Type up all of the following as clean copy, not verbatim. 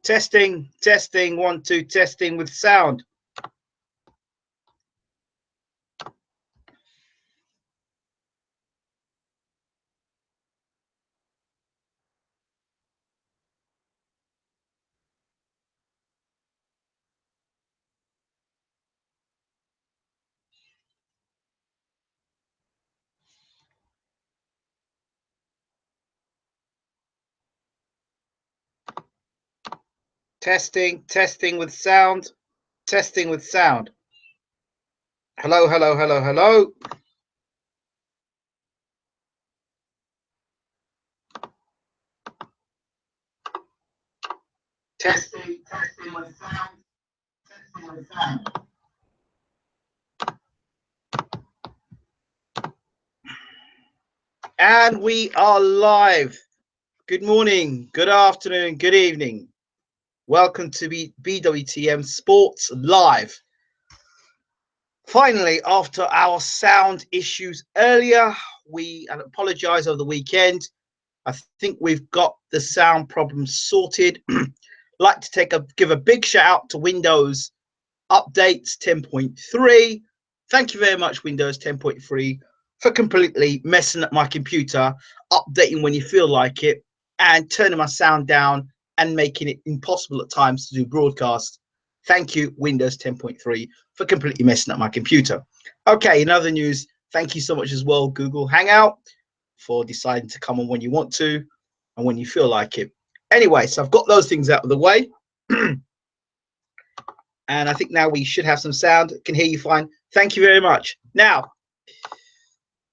Testing, testing, 1, 2, testing with sound. Testing, testing with sound, testing with sound. Hello, hello, hello, hello. Testing, testing with sound, testing with sound. And we are live. Good morning, good afternoon, good evening. Welcome to BWTM Sports Live. Finally, after our sound issues earlier, we apologize over the weekend. I think we've got the sound problem sorted. Like to give a big shout out to Windows Updates 10.3. Thank you very much, Windows 10.3, for completely messing up my computer, updating when you feel like it, and turning my sound down and making it impossible at times to do broadcasts. Thank you, Windows 10.3, for completely messing up my computer. Okay, in other news, thank you so much as well, Google Hangout, for deciding to come on when you want to and when you feel like it. Anyway, so I've got those things out of the way. And I think now we should have some sound. Can hear you fine. Thank you very much. Now,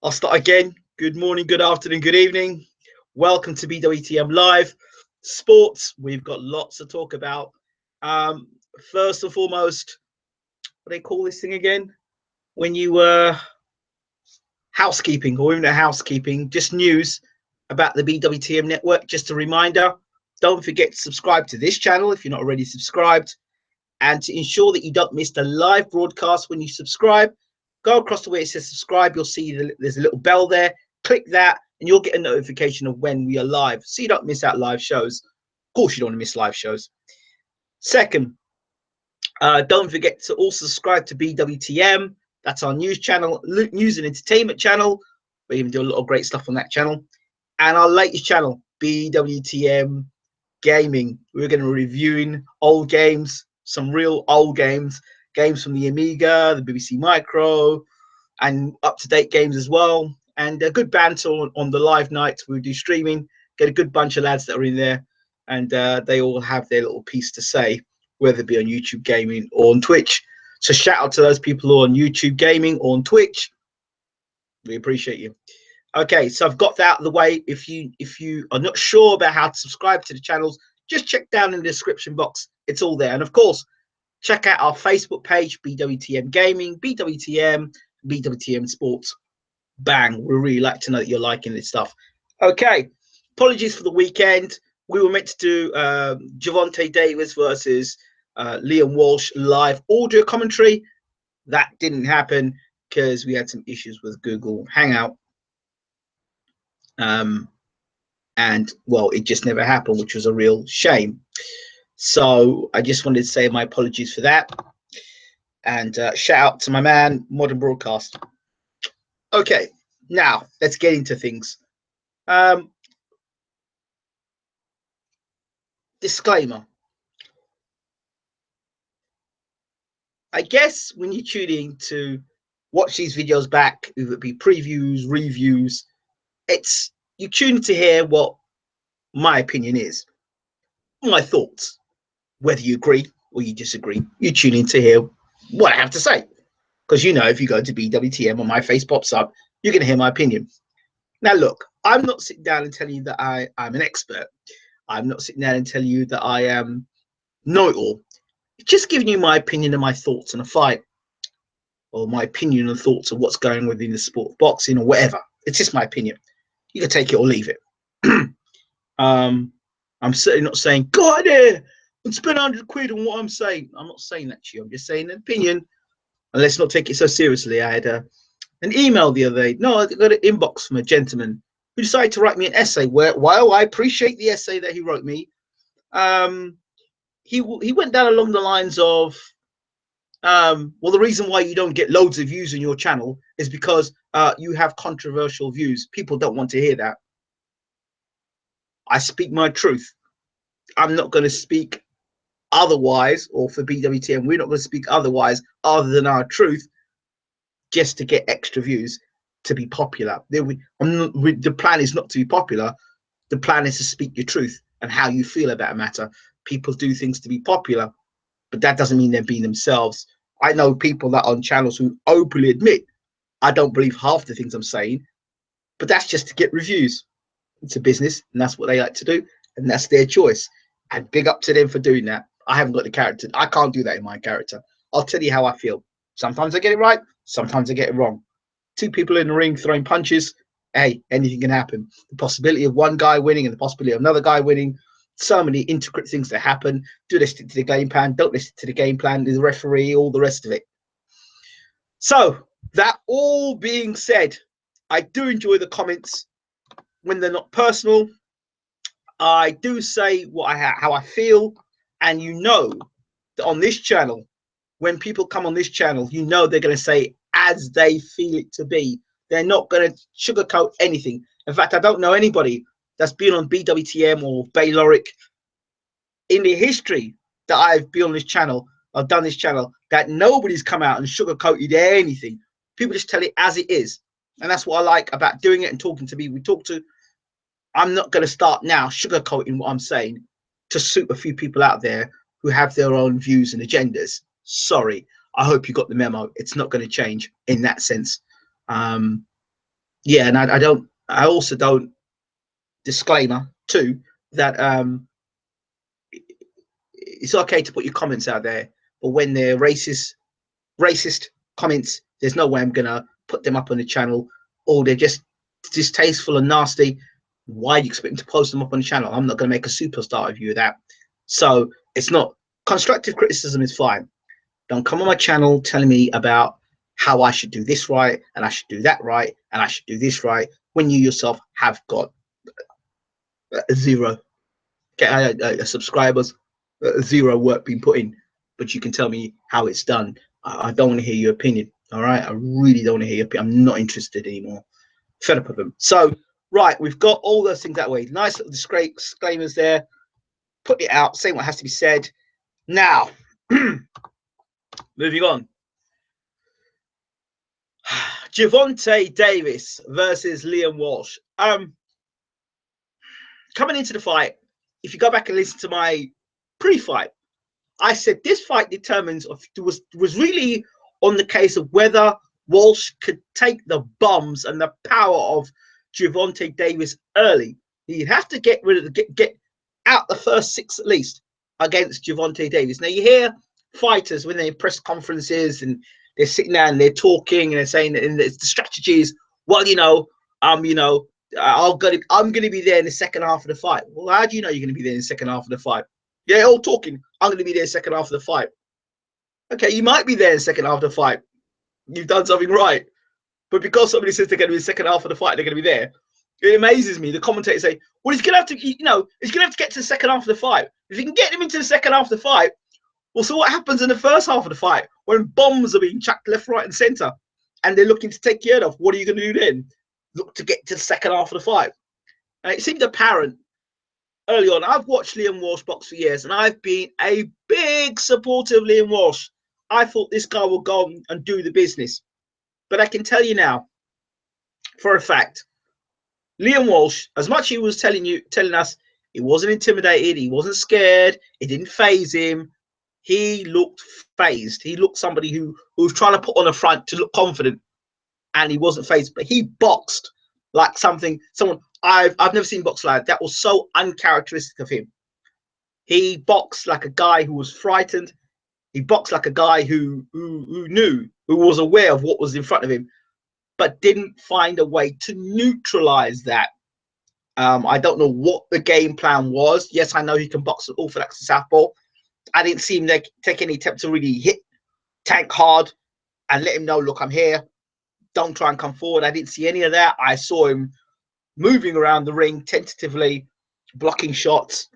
I'll start again. Good morning, good afternoon, good evening. Welcome to BWTM Live Sports. We've got lots to talk about. First and foremost, what do they call this thing again? When you housekeeping, or even a housekeeping, just news about the BWTM network. Just a reminder, don't forget to subscribe to this channel if you're not already subscribed. And to ensure that you don't miss the live broadcast when you subscribe, go across the way it says subscribe. You'll see there's a little bell there. Click that and you'll get a notification of when we are live, so you don't miss out live shows. Of course, you don't want to miss live shows. Second, don't forget to also subscribe to BWTM. That's our news channel, news and entertainment channel. We even do a lot of great stuff on that channel. And our latest channel, BWTM Gaming. We're going to be reviewing old games, some real old games from the Amiga, the BBC Micro, and up-to-date games as well. And a good banter on the live nights. We do streaming, get a good bunch of lads that are in there, and they all have their little piece to say, whether it be on YouTube Gaming or on Twitch. So shout out to those people who are on YouTube Gaming or on Twitch. We appreciate you. Okay, so I've got that out of the way. If you are not sure about how to subscribe to the channels, just check down in the description box. It's all there. And of course, check out our Facebook page, BWTM Gaming, BWTM Sports. Bang. We really like to know that you're liking this stuff. Okay, apologies for the weekend. We were meant to do Javonte Davis versus Liam Walsh live audio commentary. That didn't happen because we had some issues with Google Hangout. And well, it just never happened, which was a real shame. So I just wanted to say my apologies for that, and shout out to my man Modern Broadcast. Okay, now let's get into things. Disclaimer. I guess when you tune in to watch these videos back, it would be previews, reviews, you tune in to hear what my opinion is, my thoughts. Whether you agree or you disagree, you tune in to hear what I have to say. Because you know, if you go to BWTM or my face pops up, you're going to hear my opinion. Now, look, I'm not sitting down and telling you that I'm an expert. I'm not sitting down and telling you that I am know-it-all. Just giving you my opinion and my thoughts on a fight, or my opinion and thoughts of what's going within the sport of boxing or whatever. It's just my opinion. You can take it or leave it. I'm certainly not saying, go out there and spend 100 quid on what I'm saying. I'm not saying that to you. I'm just saying an opinion. And let's not take it so seriously. I had an email the other day. No, I got an inbox from a gentleman who decided to write me an essay. While I appreciate the essay that he wrote me, he went down along the lines of, well, the reason why you don't get loads of views on your channel is because you have controversial views. People don't want to hear that. I speak my truth. I'm not going to speak otherwise, or for BWTM, we're not going to speak otherwise other than our truth, just to get extra views, to be popular. The plan is not to be popular. The plan is to speak your truth and how you feel about a matter. People do things to be popular, but that doesn't mean they're being themselves. I know people that are on channels who openly admit, I don't believe half the things I'm saying, but that's just to get reviews. It's a business, and that's what they like to do, and that's their choice. And big up to them for doing that. I haven't got the character. I can't do that in my character. I'll tell you how I feel. Sometimes I get it right, sometimes I get it wrong. Two people in the ring throwing punches, hey, anything can happen. The possibility of one guy winning and the possibility of another guy winning, so many intricate things that happen. Do they stick to the game plan? Don't listen to the game plan, the referee, all the rest of it. So that all being said, I do enjoy the comments when they're not personal. I do say how I feel, and you know that on this channel, when people come on this channel, you know they're going to say as they feel it to be. They're not going to sugarcoat anything. In fact, I don't know anybody that's been on BWTM or Bayloric in the history that I've been on this channel, I've done this channel, that nobody's come out and sugarcoated anything. People just tell it as it is. And that's what I like about doing it and talking to me. I'm not going to start now sugarcoating what I'm saying to suit a few people out there who have their own views and agendas. Sorry. I hope you got the memo. It's not going to change in that sense. Yeah, and I also don't, disclaimer too, that it's okay to put your comments out there, but when they're racist comments, there's no way I'm going to put them up on the channel, or they're just distasteful and nasty. Why do you expect me to post them up on the channel? I'm not going to make a superstar of you of that. So it's not, constructive criticism is fine. Don't come on my channel telling me about how I should do this right and I should do that right and I should do this right when you yourself have got zero subscribers, zero work being put in, but you can tell me how it's done. I don't want to hear your opinion. All right, I really don't want to hear your opinion. I'm not interested anymore. Fed up of them. So right, we've got all those things that way. Nice little disclaimers there. Put it out, saying what has to be said. Now, moving on. Gervonta Davis versus Liam Walsh. Coming into the fight, if you go back and listen to my pre-fight, I said this fight determines, was really on the case of whether Walsh could take the bombs and the power of Gervonta Davis early. He'd have to get rid of get out the first 6 at least against Gervonta Davis. Now you hear fighters when they're in press conferences and they're sitting there and they're talking and they're saying that the strategy is, well, I'm going to be there in the second half of the fight. Well, how do you know you're going to be there in the second half of the fight? Yeah, all talking. I'm going to be there in the second half of the fight. Okay, you might be there in the second half of the fight. You've done something right. But because somebody says they're going to be in the second half of the fight, they're going to be there. It amazes me. The commentators say, well, he's going to have to, he's going to have to get to the second half of the fight. If you can get him into the second half of the fight, well, so what happens in the first half of the fight when bombs are being chucked left, right, and center, and they're looking to take your head off? What are you going to do then? Look to get to the second half of the fight. And it seemed apparent early on. I've watched Liam Walsh box for years, and I've been a big supporter of Liam Walsh. I thought this guy will go and do the business. But I can tell you now, for a fact, Liam Walsh, as much he was telling us he wasn't intimidated, he wasn't scared, it didn't faze him. He looked phased. He looked somebody who was trying to put on a front to look confident, and he wasn't phased. But he boxed like someone I've never seen box like that. That was so uncharacteristic of him. He boxed like a guy who was frightened. He boxed like a guy who knew, who was aware of what was in front of him, but didn't find a way to neutralize that. I don't know what the game plan was. Yes, I know he can box an orthodox and southpaw. I didn't see him take any attempt to really hit Tank hard and let him know, look, I'm here. Don't try and come forward. I didn't see any of that. I saw him moving around the ring tentatively, blocking shots,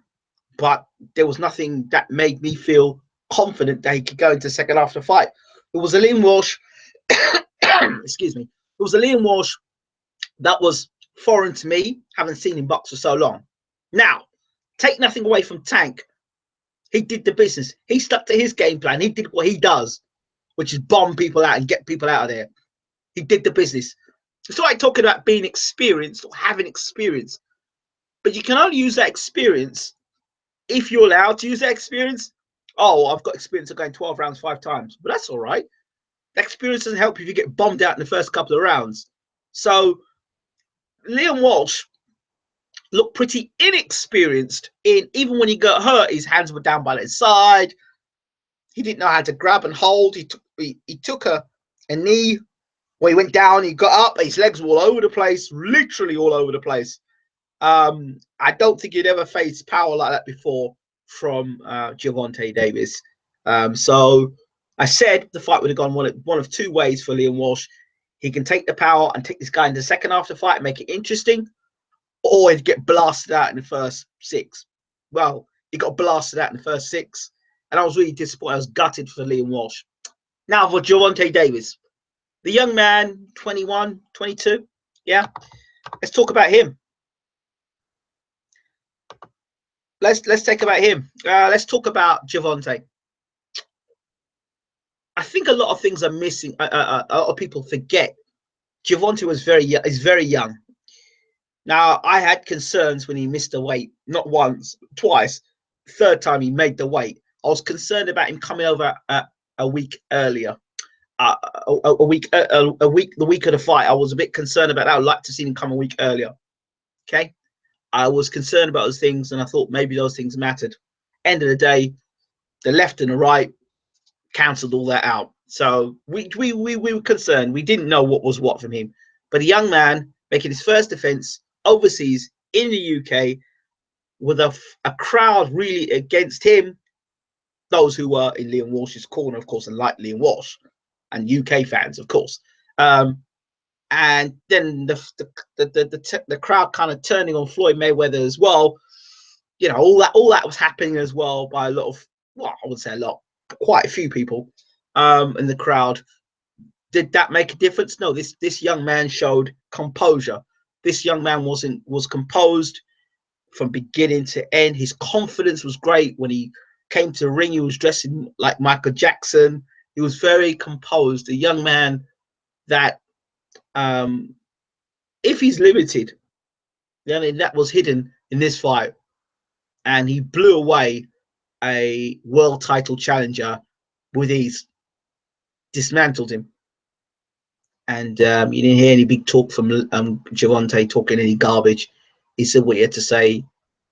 but there was nothing that made me feel confident that he could go into second half of the fight. It was a Liam Walsh, excuse me, it was a Liam Walsh that was foreign to me, having seen him box for so long. Now, take nothing away from Tank. He did the business. He stuck to his game plan. He did what he does, which is bomb people out and get people out of there. He did the business. It's like talking about being experienced or having experience, but you can only use that experience if you're allowed to use that experience. Oh, I've got experience of going 12 rounds 5 times, but that's all right. That experience doesn't help if you get bombed out in the first couple of rounds. So Liam Walsh looked pretty inexperienced in, even when he got hurt, his hands were down by his side. He didn't know how to grab and hold. He took a knee. When he went down, he got up. His legs were all over the place, literally all over the place. I don't think he'd ever faced power like that before from Gervonta Davis. So I said the fight would have gone one of 2 ways for Liam Walsh. He can take the power and take this guy in the second half of the fight and make it interesting, or he'd get blasted out in the first 6. Well, he got blasted out in the first 6, and I was really disappointed. I was gutted for Liam Walsh. Now for Gervonta Davis, the young man, 21, 22. Yeah, let's talk about him. Let's talk about him. Let's talk about Gervonta. I think a lot of things are missing. A lot of people forget Gervonta is very young. Now, I had concerns when he missed the weight, not once, twice. Third time he made the weight, I was concerned about him coming over a week earlier. The week of the fight, I was a bit concerned about that. I'd like to see him come a week earlier. Okay, I was concerned about those things, and I thought maybe those things mattered. End of the day, the left and the right cancelled all that out. So we were concerned. We didn't know what was what from him. But a young man making his first defense overseas in the UK with a crowd really against him. Those who were in Liam Walsh's corner, of course, and like Liam Walsh, and UK fans, of course. And then the crowd kind of turning on Floyd Mayweather as well. You know, all that was happening as well by a lot of, well, I wouldn't say a lot, quite a few people in the crowd. Did that make a difference? No. This young man showed composure. This young man was composed from beginning to end. His confidence was great. When he came to the ring, he was dressing like Michael Jackson. He was very composed. A young man that, if he's limited, then that was hidden in this fight, and he blew away a world title challenger with ease, dismantled him. And you didn't hear any big talk from Gervonta talking any garbage. He said what he had to say.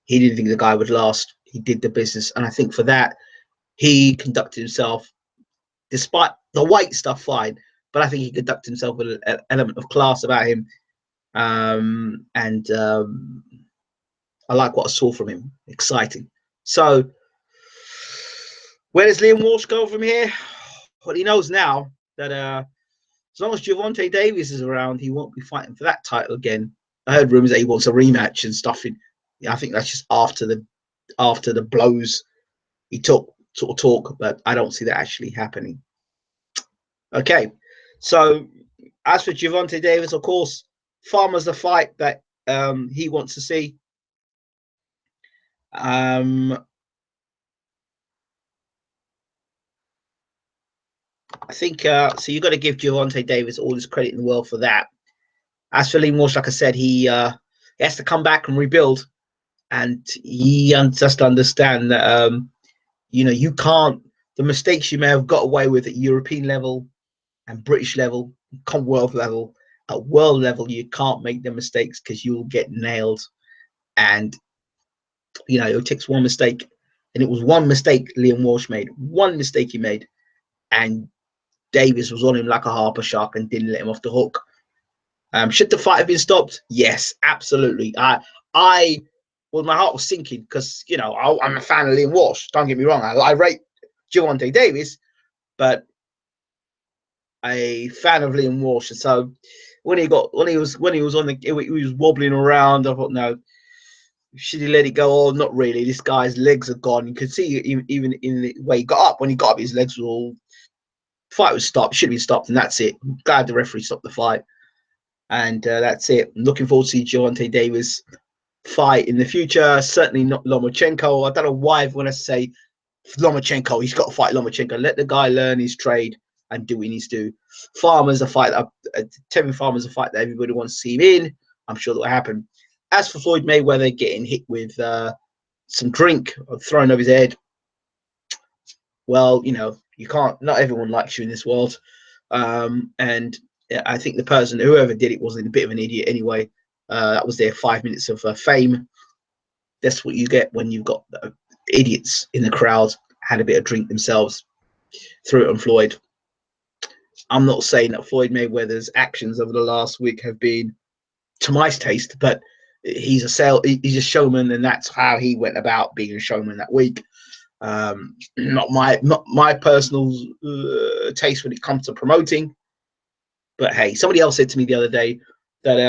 He didn't think the guy would last. He did the business, and I think for that he conducted himself, despite the weight stuff, fine. But I think he conducted himself with an element of class about him, and I like what I saw from him. Exciting. So where does Liam Walsh go from here? Well, he knows now that as long as Gervonta Davis is around, he won't be fighting for that title again. I heard rumors that he wants a rematch and stuff. I think that's just after the blows he took, sort of talk, but I don't see that actually happening. Okay, so as for Gervonta Davis, of course, Farmer's the fight that he wants to see. I think so. You've got to give Gervonta Davis all his credit in the world for that. As for Liam Walsh, like I said, he has to come back and rebuild, and he just understand that you know, you can't, the mistakes you may have got away with at European level and British level, Commonwealth level, at world level, you can't make the mistakes because you'll get nailed. And you know, it takes one mistake, and it was one mistake Liam Walsh made, one mistake he made, and Davis was on him like a harper shark and didn't let him off the hook. Should the fight have been stopped? Yes, absolutely. Well, my heart was sinking because, you know, I'm a fan of Liam Walsh. Don't get me wrong. I rate Gervonta Davis, but a fan of Liam Walsh. And so when he was wobbling around, I thought, no, Should he let it go? Oh, not really. This guy's legs are gone. You could see even in the way he got up. When he got up, his legs were all. Fight was stopped. Should have been stopped, and that's it. I'm glad the referee stopped the fight, and that's it. I'm looking forward to see Gervonta Davis fight in the future. Certainly not Lomachenko. I don't know why everyone has to say Lomachenko. He's got to fight Lomachenko. Let the guy learn his trade and do what he needs to do. Farmer's a fight. Tevin Farmer's a fight that everybody wants to see him in. I'm sure that will happen. As for Floyd Mayweather getting hit with some drink thrown over his head, well, you know, you can't. Not everyone likes you in this world, and I think the person, whoever did it, was a bit of an idiot anyway. That was their 5 minutes of fame. That's what you get when you've got idiots in the crowd had a bit of drink themselves, threw it on Floyd. I'm not saying that Floyd Mayweather's actions over the last week have been to my taste, but he's a showman, and that's how he went about being a showman that week. Not my personal taste when it comes to promoting, but hey, somebody else said to me the other day that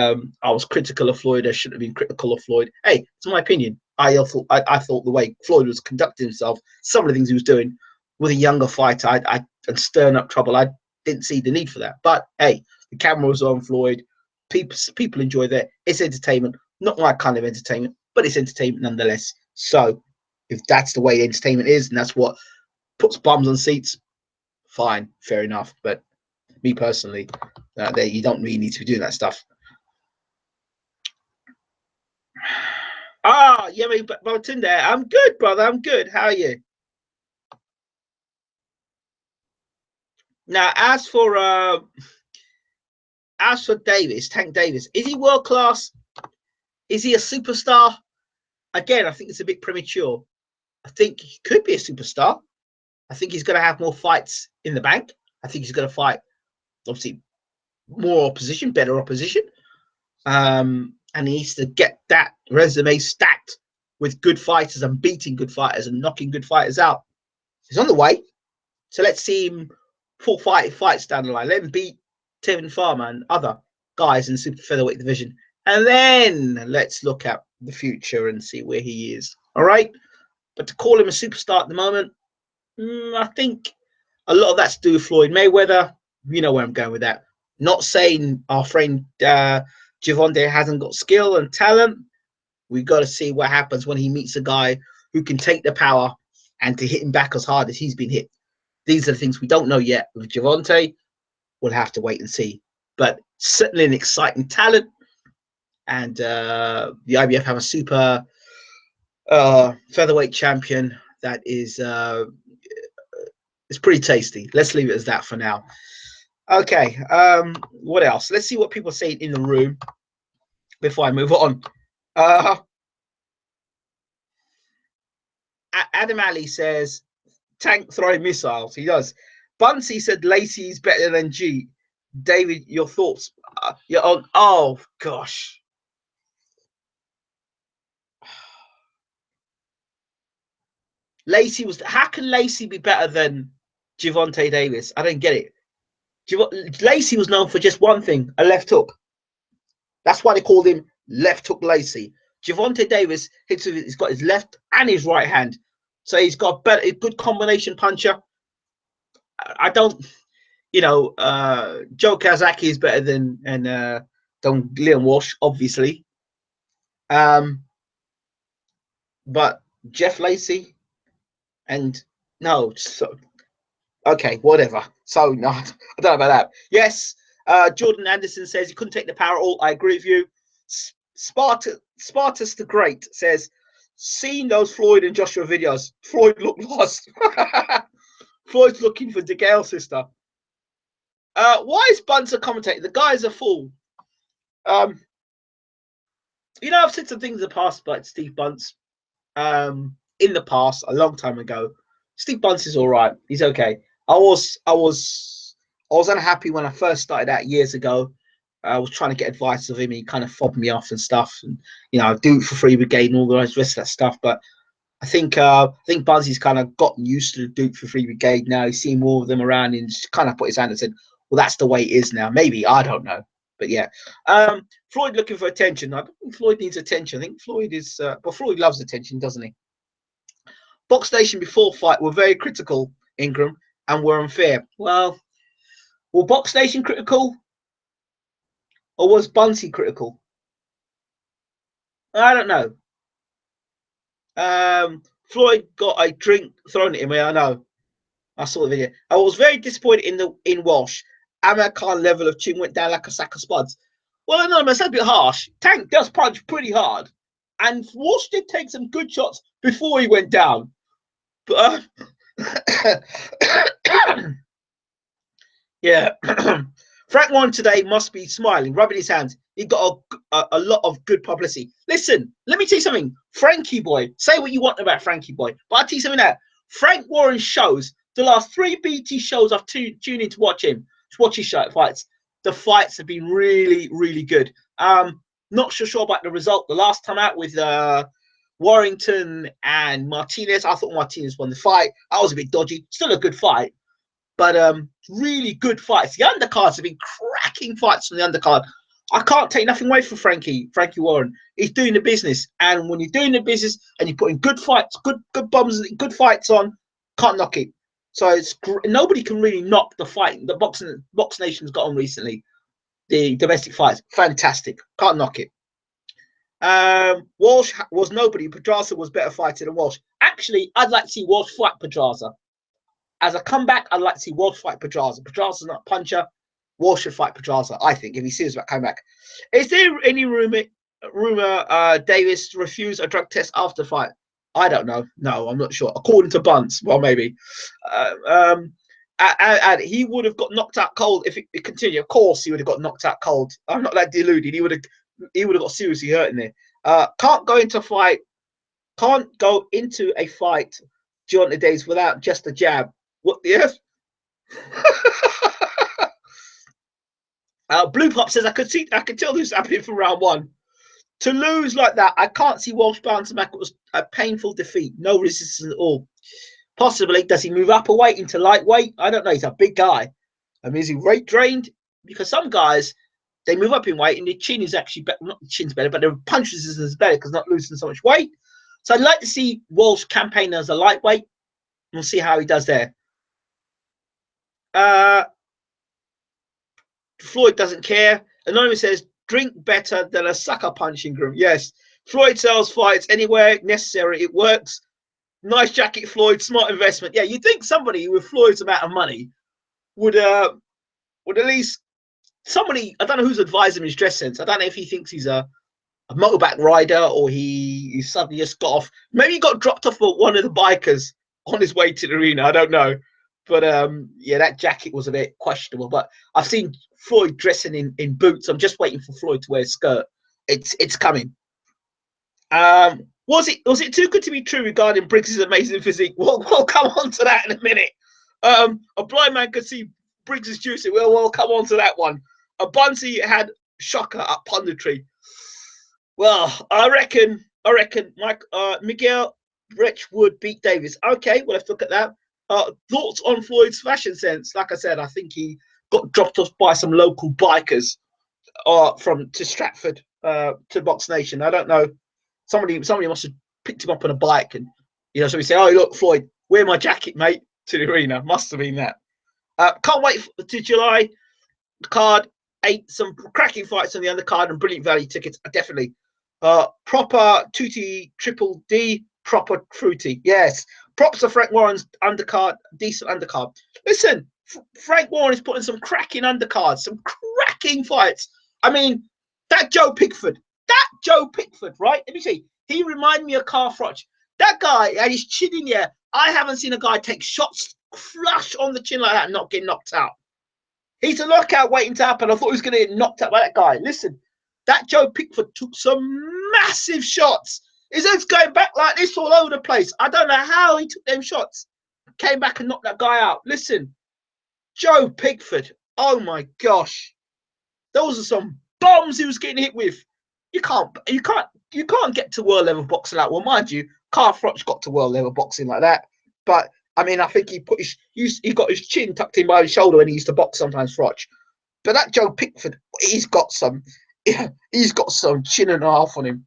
I was critical of Floyd. I shouldn't have been critical of Floyd. Hey, it's my opinion. I thought the way Floyd was conducting himself, some of the things he was doing with a younger fighter, and stirring up trouble, I didn't see the need for that. But hey, the camera was on Floyd. People enjoy that. It's entertainment, not my kind of entertainment, but it's entertainment nonetheless. So if that's the way entertainment is, and that's what puts bums on seats, fine, fair enough. But me personally, you don't really need to be doing that stuff. Ah, yeah, Babatunde, I'm good, brother. I'm good. How are you? Now, as for Davis, Tank Davis, is he world class? Is he a superstar? Again, I think it's a bit premature. I think he could be a superstar. I think he's going to have more fights in the bank. I think he's going to fight, obviously, more opposition, better opposition. And he needs to get that resume stacked with good fighters and beating good fighters and knocking good fighters out. He's on the way. So let's see him 4 fights down the line. Let him beat Tevin Farmer and other guys in the super featherweight division. And then let's look at the future and see where he is. All right. But to call him a superstar at the moment, I think a lot of that's to do with Floyd Mayweather. You know where I'm going with that. Not saying our friend Gervonta hasn't got skill and talent. We've got to see what happens when he meets a guy who can take the power and to hit him back as hard as he's been hit. These are the things we don't know yet. With Gervonta, we'll have to wait and see. But certainly an exciting talent. And the IBF have a super featherweight champion that is it's pretty tasty. Let's leave it as that for now. Okay, what else? Let's see what people say in the room before I move on. Adam Ali says, Tank throwing missiles. He does. Bunsey said Lacey's better than G. David, your thoughts? You're on. Oh, gosh. Lacey was. How can Lacey be better than Gervonta Davis? I don't get it. Lacey was known for just one thing, a left hook. That's why they called him Left Hook Lacey. Gervonta Davis hits with, he's got his left and his right hand. So he's got a good combination puncher. I don't, Joe Kazaki is better than Leon Walsh, obviously. But Jeff Lacey and no, so okay, whatever. So no, I don't know about that. Yes, Jordan Anderson says he couldn't take the power at all. I agree with you. Spartus the Great says, seeing those Floyd and Joshua videos, Floyd looked lost. Floyd's looking for DeGale's sister. Why is Bunce a commentator? The guy's a fool. I've said some things in the past about Steve Bunce. In the past, a long time ago, Steve Bunce is all right. He's okay. I was unhappy when I first started out years ago. I was trying to get advice of him. He kind of fobbed me off and stuff, and do it for free brigade and all the rest of that stuff. But I think Buzzy's kind of gotten used to do it for free brigade now. He's seen more of them around and just kind of put his hand and said, "Well, that's the way it is now." Maybe, I don't know, But yeah, Floyd looking for attention. I don't think Floyd needs attention. I think Floyd is, but Floyd loves attention, doesn't he? Box Nation before fight were very critical, Ingram, and were unfair. Well, were Box Nation critical, or was Bunsey critical? I don't know. Floyd got a drink thrown at him. I know. I saw the video. I was very disappointed in Walsh. Amir Khan level of chin went down like a sack of spuds. Well, no, that's a bit harsh. Tank does punch pretty hard, and Walsh did take some good shots before he went down. But yeah, Frank Warren today must be smiling, rubbing his hands. He got a lot of good publicity. Listen, let me tell you something. Frankie boy, say what you want about Frankie boy, but I'll tell you something now. Frank Warren shows, the last 3 BT shows I've tuned in to watch him, to watch his fights. The fights have been really, really good. Not so sure about the result. The last time out with Warrington and Martinez, I thought Martinez won the fight. That was a bit dodgy. Still a good fight, but really good fights. The undercards have been cracking fights from the undercard. I can't take nothing away from Frankie Warren. He's doing the business, and when you're doing the business and you're putting good fights, good bombs, good fights on, can't knock it. So it's nobody can really knock the fight the Box Nation's got on recently. The domestic fights, fantastic. Can't knock it. Walsh was nobody. Pedraza was better fighter than Walsh. Actually, I'd like to see Walsh fight Pedraza. As a comeback, I'd like to see Walsh fight Pedraza. Pedraza's not a puncher. Walsh should fight Pedraza, I think, if he's serious about coming back. Is there any rumor Davis refused a drug test after the fight? I don't know. No, I'm not sure. According to Bunce, well, maybe. And he would have got knocked out cold if it continued. Of course, he would have got knocked out cold. I'm not that deluded. He would have got seriously hurt in there. Can't go into a fight during the days without just a jab. What? Yes. Blue Pop says I could tell this happening from round 1. To lose like that, I can't see Walsh bouncing back. It was a painful defeat. No resistance at all. Possibly, does he move up a weight into lightweight? I don't know. He's a big guy. I mean, is he weight drained? Because some guys, they move up in weight and the chin is actually better. Not the chin's better, but the punch resistance is better because not losing so much weight. So I'd like to see Walsh campaign as a lightweight. We'll see how he does there. Floyd doesn't care. Anonymous says, drink better than a sucker punching group. Yes. Floyd sells fights anywhere necessary. It works. Nice jacket, Floyd. Smart investment. Yeah, you'd think somebody with Floyd's amount of money would at least somebody. I don't know who's advising him his dress sense. I don't know if he thinks he's a motorbike rider or he suddenly just got off. Maybe he got dropped off for one of the bikers on his way to the arena. I don't know. But yeah, that jacket was a bit questionable. But I've seen Floyd dressing in boots. I'm just waiting for Floyd to wear a skirt. It's coming. Was it too good to be true regarding Briggs' amazing physique? We'll come on to that in a minute. A blind man could see Briggs' juicy. We'll come on to that one. A Bunsey had shocker at punditry. Well, I reckon Miguel Rich would beat Davis. Okay, we'll have to look at that. Thoughts on Floyd's fashion sense? Like I said, I think he got dropped off by some local bikers to Stratford to Box Nation. I don't know. Somebody must have picked him up on a bike, and so we say, "Oh, look, Floyd, wear my jacket, mate," to the arena. Must have been that. Can't wait to July. The card, some cracking fights on the undercard and brilliant value tickets. Definitely. Proper Tutti Triple D, proper fruity. Yes. Props to Frank Warren's undercard, decent undercard. Listen, Frank Warren is putting some cracking undercards, some cracking fights. I mean, that Joe Pickford, right? Let me see. He reminded me of Carl Froch. That guy had his chin in the air. I haven't seen a guy take shots flush on the chin like that and not get knocked out. He's a knockout waiting to happen. I thought he was going to get knocked out by that guy. Listen, that Joe Pickford took some massive shots. His head's going back like this all over the place. I don't know how he took them shots. Came back and knocked that guy out. Listen, Joe Pickford. Oh my gosh. Those are some bombs he was getting hit with. You can't get to world level boxing like, well, mind you, Carl Froch got to world level boxing like that. But I mean, I think he got his chin tucked in by his shoulder when he used to box sometimes, Froch. But that Joe Pickford, he's got some chin and a half on him.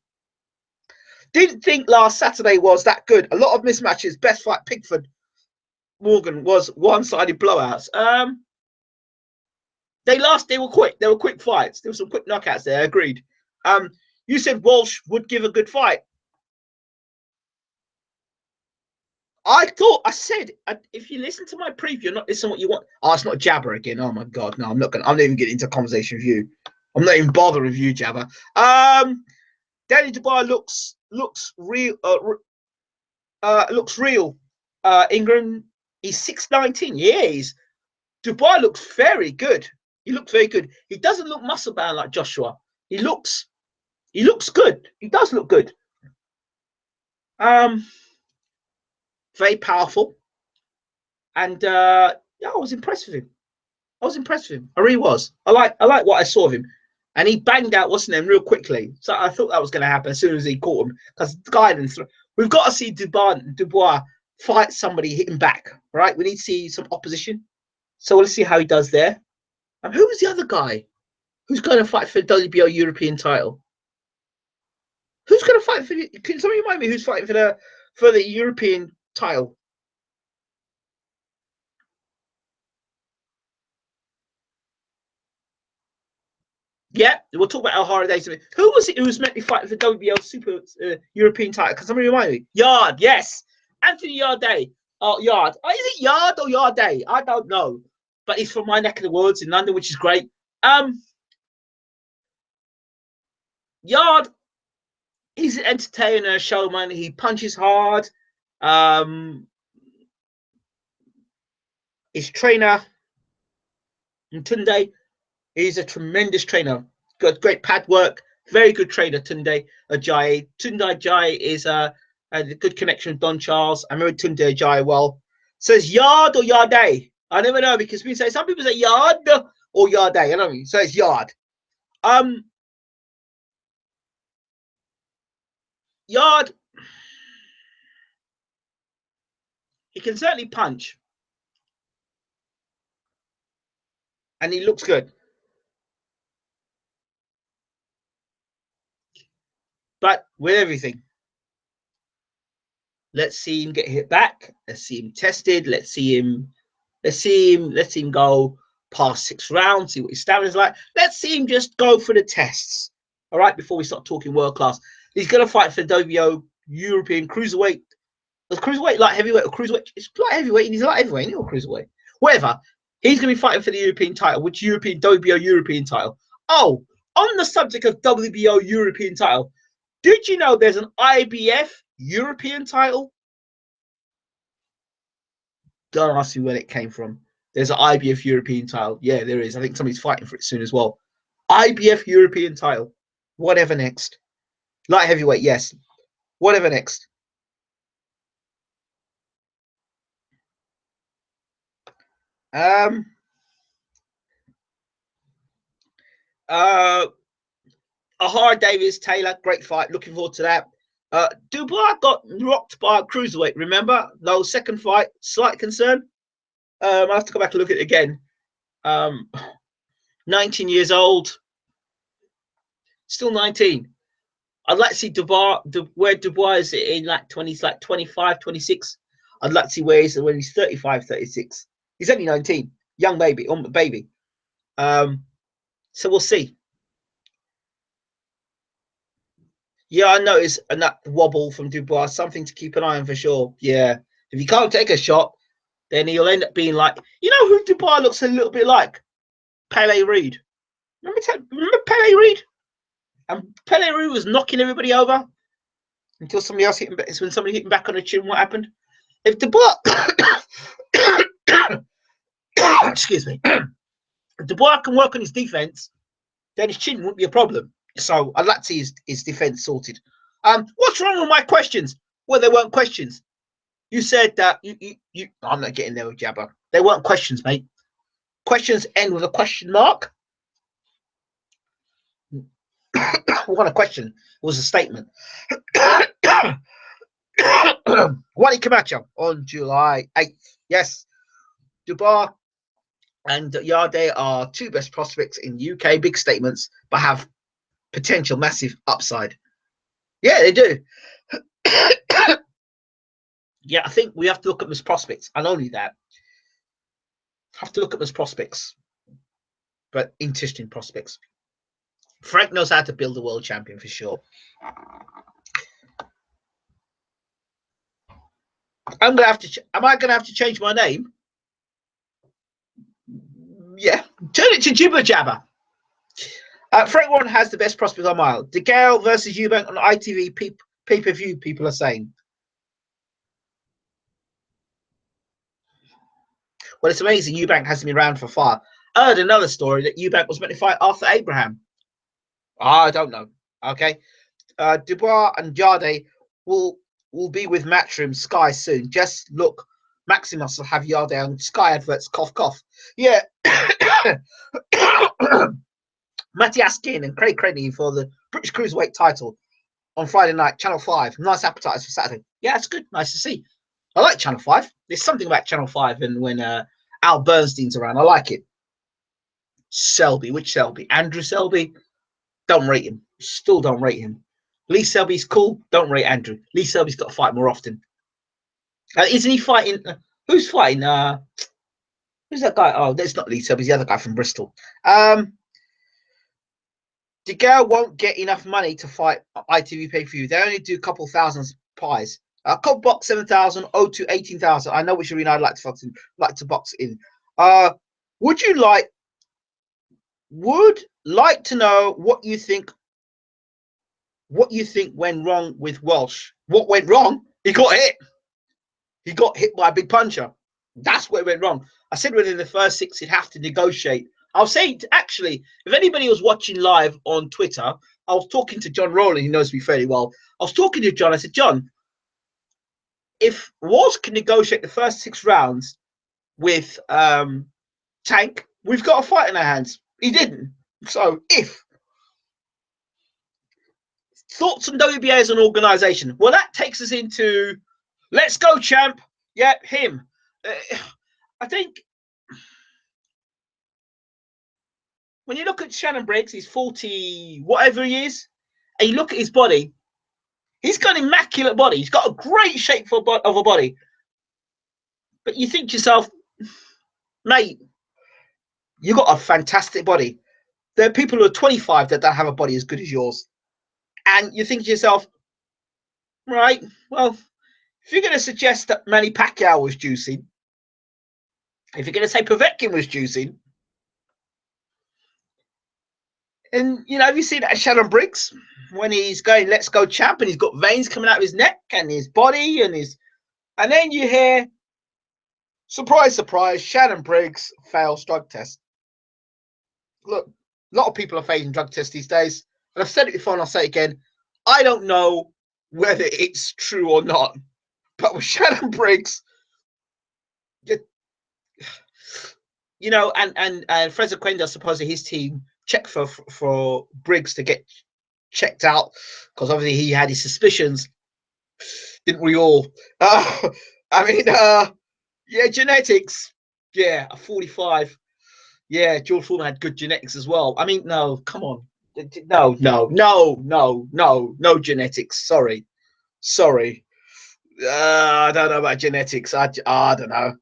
Didn't think last Saturday was that good. A lot of mismatches. Best fight, Pickford Morgan was one-sided blowouts. They were quick. They were quick fights. There were some quick knockouts there. Agreed. You said Walsh would give a good fight. I said, if you listen to my preview, you're not listening to what you want. Oh, it's not Jabber again. Oh my God, no, I'm not even getting into a conversation with you. I'm not even bothering with you, Jabber. Danny Dubois looks real. Looks real. Ingram, he's 6'19". Yeah, Dubois looks very good. He looks very good. He doesn't look muscle bound like Joshua. He looks good. He does look good. Very powerful. And yeah, I was impressed with him. I really was. I like what I saw of him. And he banged out what's his name real quickly. So I thought that was going to happen as soon as he caught him. Because guidance, we've got to see Dubois fight somebody, hit him back. Right? We need to see some opposition. So let's see how he does there. And who was the other guy who's going to fight for the WBO European title? Who's going to fight for? Can somebody remind me who's fighting for the European title? Yeah, we'll talk about El Haraday. Who was it who was meant to be fighting for WBO Super European title? Can somebody remind me? Yard, yes, Anthony Yarday. Oh, Yard. Oh, is it Yard or Yarday? I don't know, but he's from my neck of the woods in London, which is great. Yard, he's an entertainer, a showman. He punches hard. His trainer, Tunde, he's a tremendous trainer. Got great pad work. Very good trainer, Tunde Ajayi. Tunde Ajayi is a good connection with Don Charles. I remember Tunde Ajayi well. Says Yard or Yarday? I never know because we say some people say Yard or Yarday. I don't know. So it's Yard. Yard. He can certainly punch, and he looks good. But with everything, let's see him get hit back. Let's see him tested. Let's see him go past 6 rounds. See what his stamina's like. Let's see him just go for the tests. All right, before we start talking world class, he's going to fight for WBO European cruiserweight. Was cruiserweight light heavyweight or cruiserweight? It's light heavyweight. He's light heavyweight or cruiserweight. Whatever. He's going to be fighting for the European title, which European WBO European title. Oh, on the subject of WBO European title, did you know there's an IBF European title? Don't ask me where it came from. There's an IBF European title. Yeah, there is. I think somebody's fighting for it soon as well. IBF European title. Whatever next. Light heavyweight, yes. Whatever next. Ahar Davis Taylor, great fight. Looking forward to that. Dubois got rocked by a cruiserweight. Remember, no second fight. Slight concern. I have to go back and look at it again. 19 years old, still 19. I'd like to see Dubois, where Dubois is in like 20s, like 25, 26. I'd like to see where he is when he's 35, 36. He's only 19, young baby, baby. So we'll see. Yeah, I noticed that wobble from Dubois, something to keep an eye on for sure. Yeah, if he can't take a shot, then he'll end up being like, you know who Dubois looks a little bit like? Pele Reed. Remember Pele Reed? And Pele Reed was knocking everybody over until somebody else hit him. It's when somebody hit him back on the chin. What happened? If Dubois, excuse me, if Dubois can work on his defense, then his chin won't be a problem. So I'd like to see his defense sorted. What's wrong with my questions? Well, they weren't questions. You said that you. I'm not getting there with Jabba. They weren't questions, mate. Questions end with a question mark. What a question. It was a statement. Wally Camacho on July 8th. Yes. Dubois and Yarde are two best prospects in UK. Big statements, but have potential massive upside. Yeah, they do. Yeah, I think we have to look at them as prospects, and only that. Have to look at them as prospects, but interesting prospects. Frank knows how to build a world champion for sure. I'm gonna have to. Am I gonna have to change my name? Yeah, turn it to Jibber Jabber. Frank Warren has the best prospect on mile. De Gale versus Eubank on ITV pay-per-view. People are saying. Well, it's amazing. Eubank hasn't been around for far. I heard another story that Eubank was meant to fight Arthur Abraham. I don't know. Okay. Dubois and Yarde will be with Matchroom Sky soon. Just look, Maximus will have Yarde on Sky adverts. Cough, cough. Yeah. Matthias Kin and Craig Crenny for the British Cruiserweight title on Friday night, Channel 5. Nice appetite for Saturday. Yeah, it's good. Nice to see. I like Channel 5. There's something about Channel 5 and when Al Bernstein's around. I like it. Selby. Which Selby? Andrew Selby? Don't rate him. Still don't rate him. Lee Selby's cool. Don't rate Andrew. Lee Selby's got to fight more often. Isn't he fighting? Who's fighting? Who's that guy? Oh, that's not Lee Selby. He's the other guy from Bristol. De Gale won't get enough money to fight ITV pay-per-view. They only do a couple thousand pies. Cobb box 7,000, O2 18,000. I know which arena I'd like to box in. Would like to know what you think went wrong with Walsh. What went wrong? He got hit. He got hit by a big puncher. That's where it went wrong. I said within the first 6 he'd have to negotiate. I'll say, actually, if anybody was watching live on Twitter, I was talking to John Rowland. He knows me fairly well. I was talking to John. I said, John, if Walsh can negotiate the first 6 rounds with Tank, we've got a fight in our hands. He didn't. So if thoughts on WBA as an organization, well, that takes us into let's go, champ. Yep, him. I think when you look at Shannon Briggs, he's 40, whatever he is, and you look at his body, he's got an immaculate body. He's got a great shape of a body. But you think to yourself, mate, you got a fantastic body. There are people who are 25 that don't have a body as good as yours. And you think to yourself, right, well, if you're going to suggest that Manny Pacquiao was juicing, if you're going to say Povetkin was juicing, and, you know, have you seen that Shannon Briggs when he's going, let's go champ, and he's got veins coming out of his neck and his body and then you hear, surprise, surprise, Shannon Briggs fails drug test. Look, a lot of people are failing drug tests these days. And I've said it before and I'll say it again. I don't know whether it's true or not. But with Shannon Briggs, you know, and Fraser Quenda, supposedly his team checked for Briggs to get checked out because obviously he had his suspicions, didn't we all? Yeah, genetics. Yeah, a 45. Yeah, George Foreman had good genetics as well. I mean, no, come on. No genetics. Sorry. I don't know about genetics. I don't know.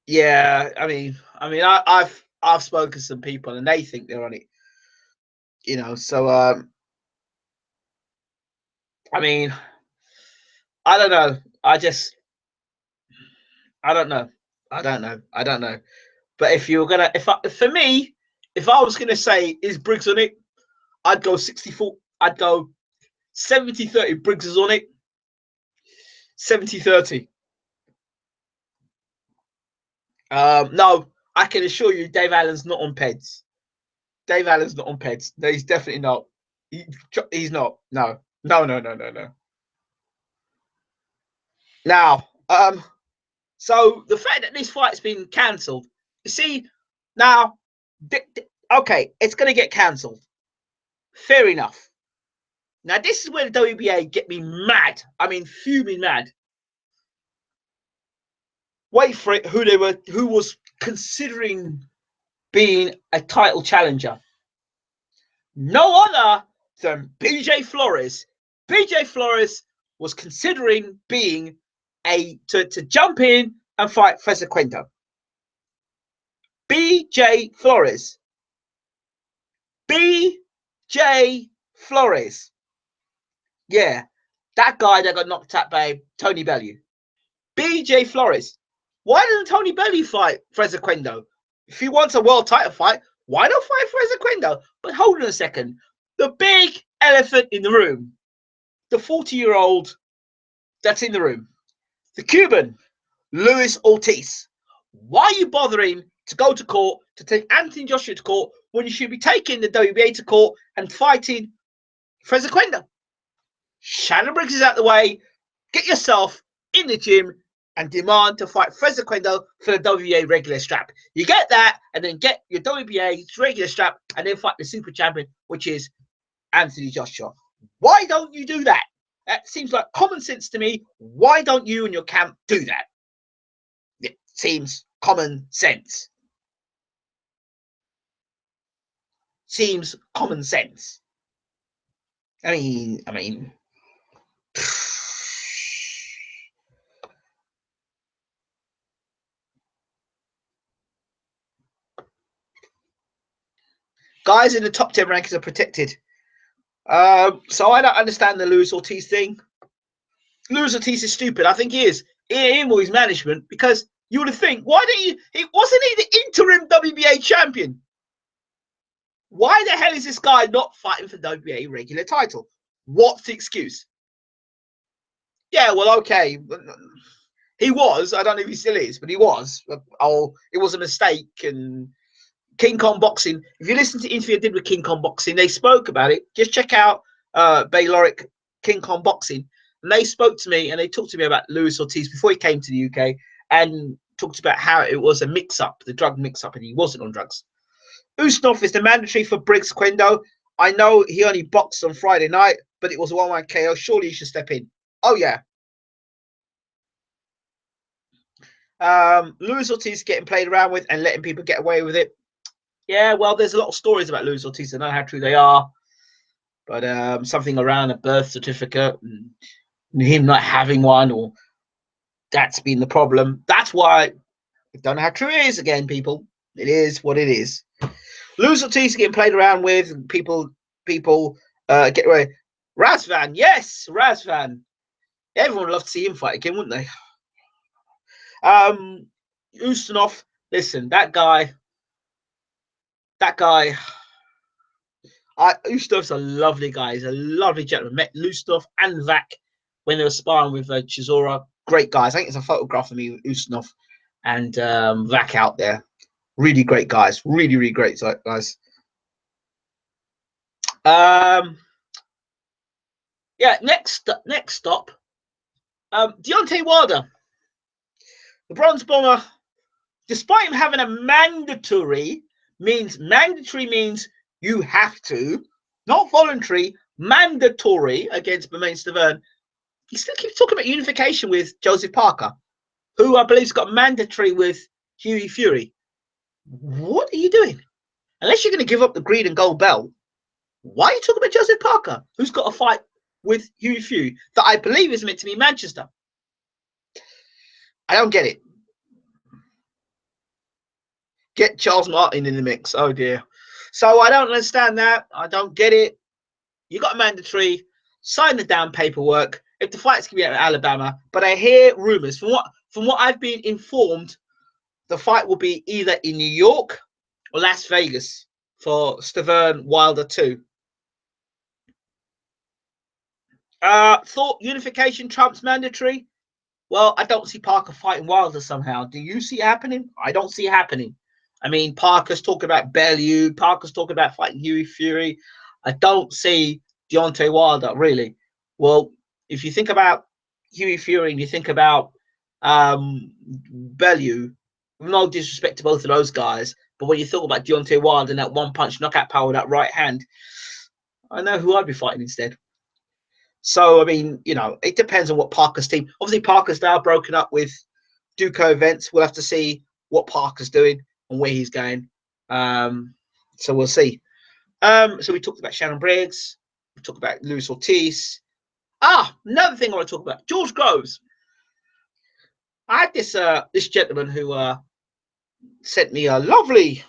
Yeah, I've spoken to some people and they think they're on it. You know, so I mean, I don't know. I don't know. I don't know. But if you're gonna, for me, if I was gonna say is Briggs on it, I'd go 64. I'd go 70-30. Briggs is on it. 70-30. No, I can assure you, Dave Allen's not on PEDs. Dave Allen's not on PEDs. No, he's definitely not. He's not. No. Now, so the fact that this fight's been cancelled, you see, now, okay, it's going to get cancelled. Fair enough. Now, this is where the WBA get me mad. I mean, fuming mad. wait for it, who was considering being a title challenger. No other than BJ Flores. BJ Flores was considering being to jump in and fight Fresequendo. BJ Flores. BJ Flores. Yeah, that guy that got knocked out by Tony Bellew. BJ Flores. Why doesn't Tony Bellew fight Fresequendo? If he wants a world title fight, why not fight Fresequendo? But hold on a second. The big elephant in the room, the 40-year-old that's in the room, the Cuban, Luis Ortiz. Why are you bothering to go to court to take Anthony Joshua to court when you should be taking the WBA to court and fighting Fresequendo? Shannon Briggs is out the way. Get yourself in the gym and demand to fight Fresequendo for the WBA regular strap. You get that, and then get your WBA regular strap, and then fight the super champion, which is Anthony Joshua. Why don't you do that? That seems like common sense to me. Why don't you and your camp do that? It seems common sense. Seems common sense. I mean. Guys in the top 10 rankings are protected. So I don't understand the Luis Ortiz thing. Luis Ortiz is stupid. I think he is. Him or his management, because you would think, why didn't you? Wasn't he the interim WBA champion? Why the hell is this guy not fighting for the WBA regular title? What's the excuse? Yeah, well, okay. He was. I don't know if he still is, but he was. Oh, it was a mistake. And King Kong Boxing, if you listen to the interview I did with King Kong Boxing, they spoke about it. Just check out Bayloric King Kong Boxing. And they spoke to me and they talked to me about Luis Ortiz before he came to the UK and talked about how it was a mix-up, the drug mix-up, and he wasn't on drugs. Ustinov is the mandatory for Briggs Quendo. I know he only boxed on Friday night, but it was a 1-1 KO. Surely he should step in. Oh, yeah. Luis Ortiz getting played around with and letting people get away with it. Yeah, well, there's a lot of stories about Luis Ortiz. I don't know how true they are. But something around a birth certificate and him not having one, or that's been the problem. That's why I don't know how true it is. Again, people, it is what it is. Luis Ortiz getting played around with, and people get away. Razvan, yes, Razvan. Everyone would love to see him fight again, wouldn't they? Ustinov, listen, that guy. Ustinov's a lovely guy. He's a lovely gentleman. Met Ustinov and Vac when they were sparring with Chisora. Great guys. I think it's a photograph of me with Ustinov and Vac out there. Really great guys. Really, really great guys. Yeah, next stop. Deontay Wilder. The Bronze Bomber, despite him having a mandatory means you have to, not voluntary, mandatory against Bermane Stiverne, he still keeps talking about unification with Joseph Parker, who I believe has got mandatory with Hughie Fury. What are you doing? Unless you're going to give up the green and gold belt, why are you talking about Joseph Parker, who's got a fight with Hughie Fury that I believe is meant to be Manchester? I don't get it. Get Charles Martin in the mix. Oh, dear. So I don't understand that. I don't get it. You got a mandatory. Sign the damn paperwork. If the fight's going to be at Alabama, but I hear rumors from what I've been informed, the fight will be either in New York or Las Vegas for Stiverne Wilder 2. Thought unification trumps mandatory. Well, I don't see Parker fighting Wilder somehow. Do you see it happening? I don't see it happening. I mean, Parker's talking about Bellew. Parker's talking about fighting Hughie Fury. I don't see Deontay Wilder, really. Well, if you think about Hughie Fury and you think about Bellew, no disrespect to both of those guys, but when you thought about Deontay Wilder and that one-punch knockout power with that right hand, I know who I'd be fighting instead. So, I mean, you know, it depends on what Parker's team. Obviously, Parker's now broken up with do co-events. We'll have to see what Parker's doing and where he's going. So we'll see. So we talked about Shannon Briggs. We talked about Luis Ortiz. Another thing I want to talk about, George Groves. I had this gentleman who sent me a lovely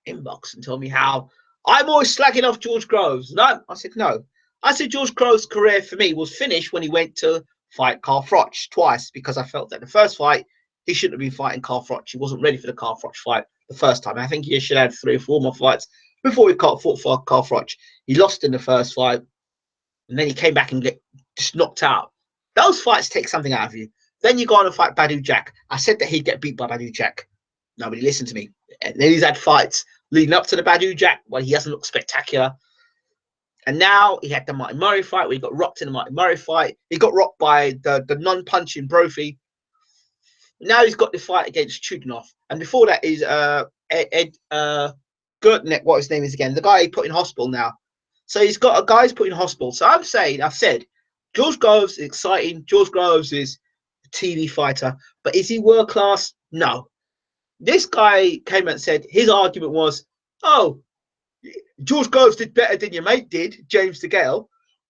inbox and told me how I'm always slacking off George Groves. No, I said no. I said George Groves' career for me was finished when he went to fight Carl Froch twice, because I felt that the first fight he shouldn't have been fighting Carl Froch. He wasn't ready for the Carl Froch fight the first time. I think he should have had 3 or 4 more fights before he fought for Carl Froch. He lost in the first fight, and then he came back and get just knocked out. Those fights take something out of you. Then you go on and fight Badou Jack. I said that he'd get beat by Badou Jack. Nobody listened to me. And then he's had fights leading up to the Badou Jack where he hasn't looked spectacular. And now he had the Martin Murray fight where he got rocked in the Martin Murray fight. He got rocked by the non-punching Brophy. Now he's got the fight against Chudinov. And before that is Ed Gertneck, what his name is again. The guy he put in hospital now. So he's got a guy who's put in hospital. So I've said, George Groves is exciting. George Groves is a TV fighter. But is he world class? No. This guy came and said his argument was, oh, George Groves did better than your mate did, James DeGale.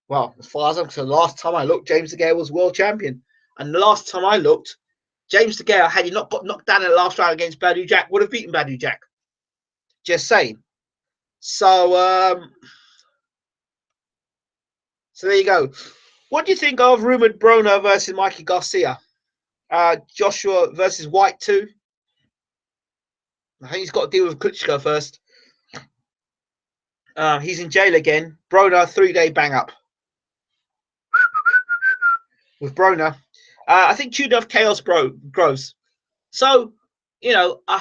Well, as far as I'm concerned, the last time I looked, James DeGale was world champion. And the last time I looked, James DeGale, had he not got knocked down in the last round against Badou Jack, would have beaten Badou Jack. Just saying. So, so there you go. What do you think of rumored Broner versus Mikey Garcia? Joshua versus White 2. I think he's got to deal with Klitschko first. He's in jail again. Broner, 3-day bang up with Broner. I think Chudinov Chaos Groves. So, you know, I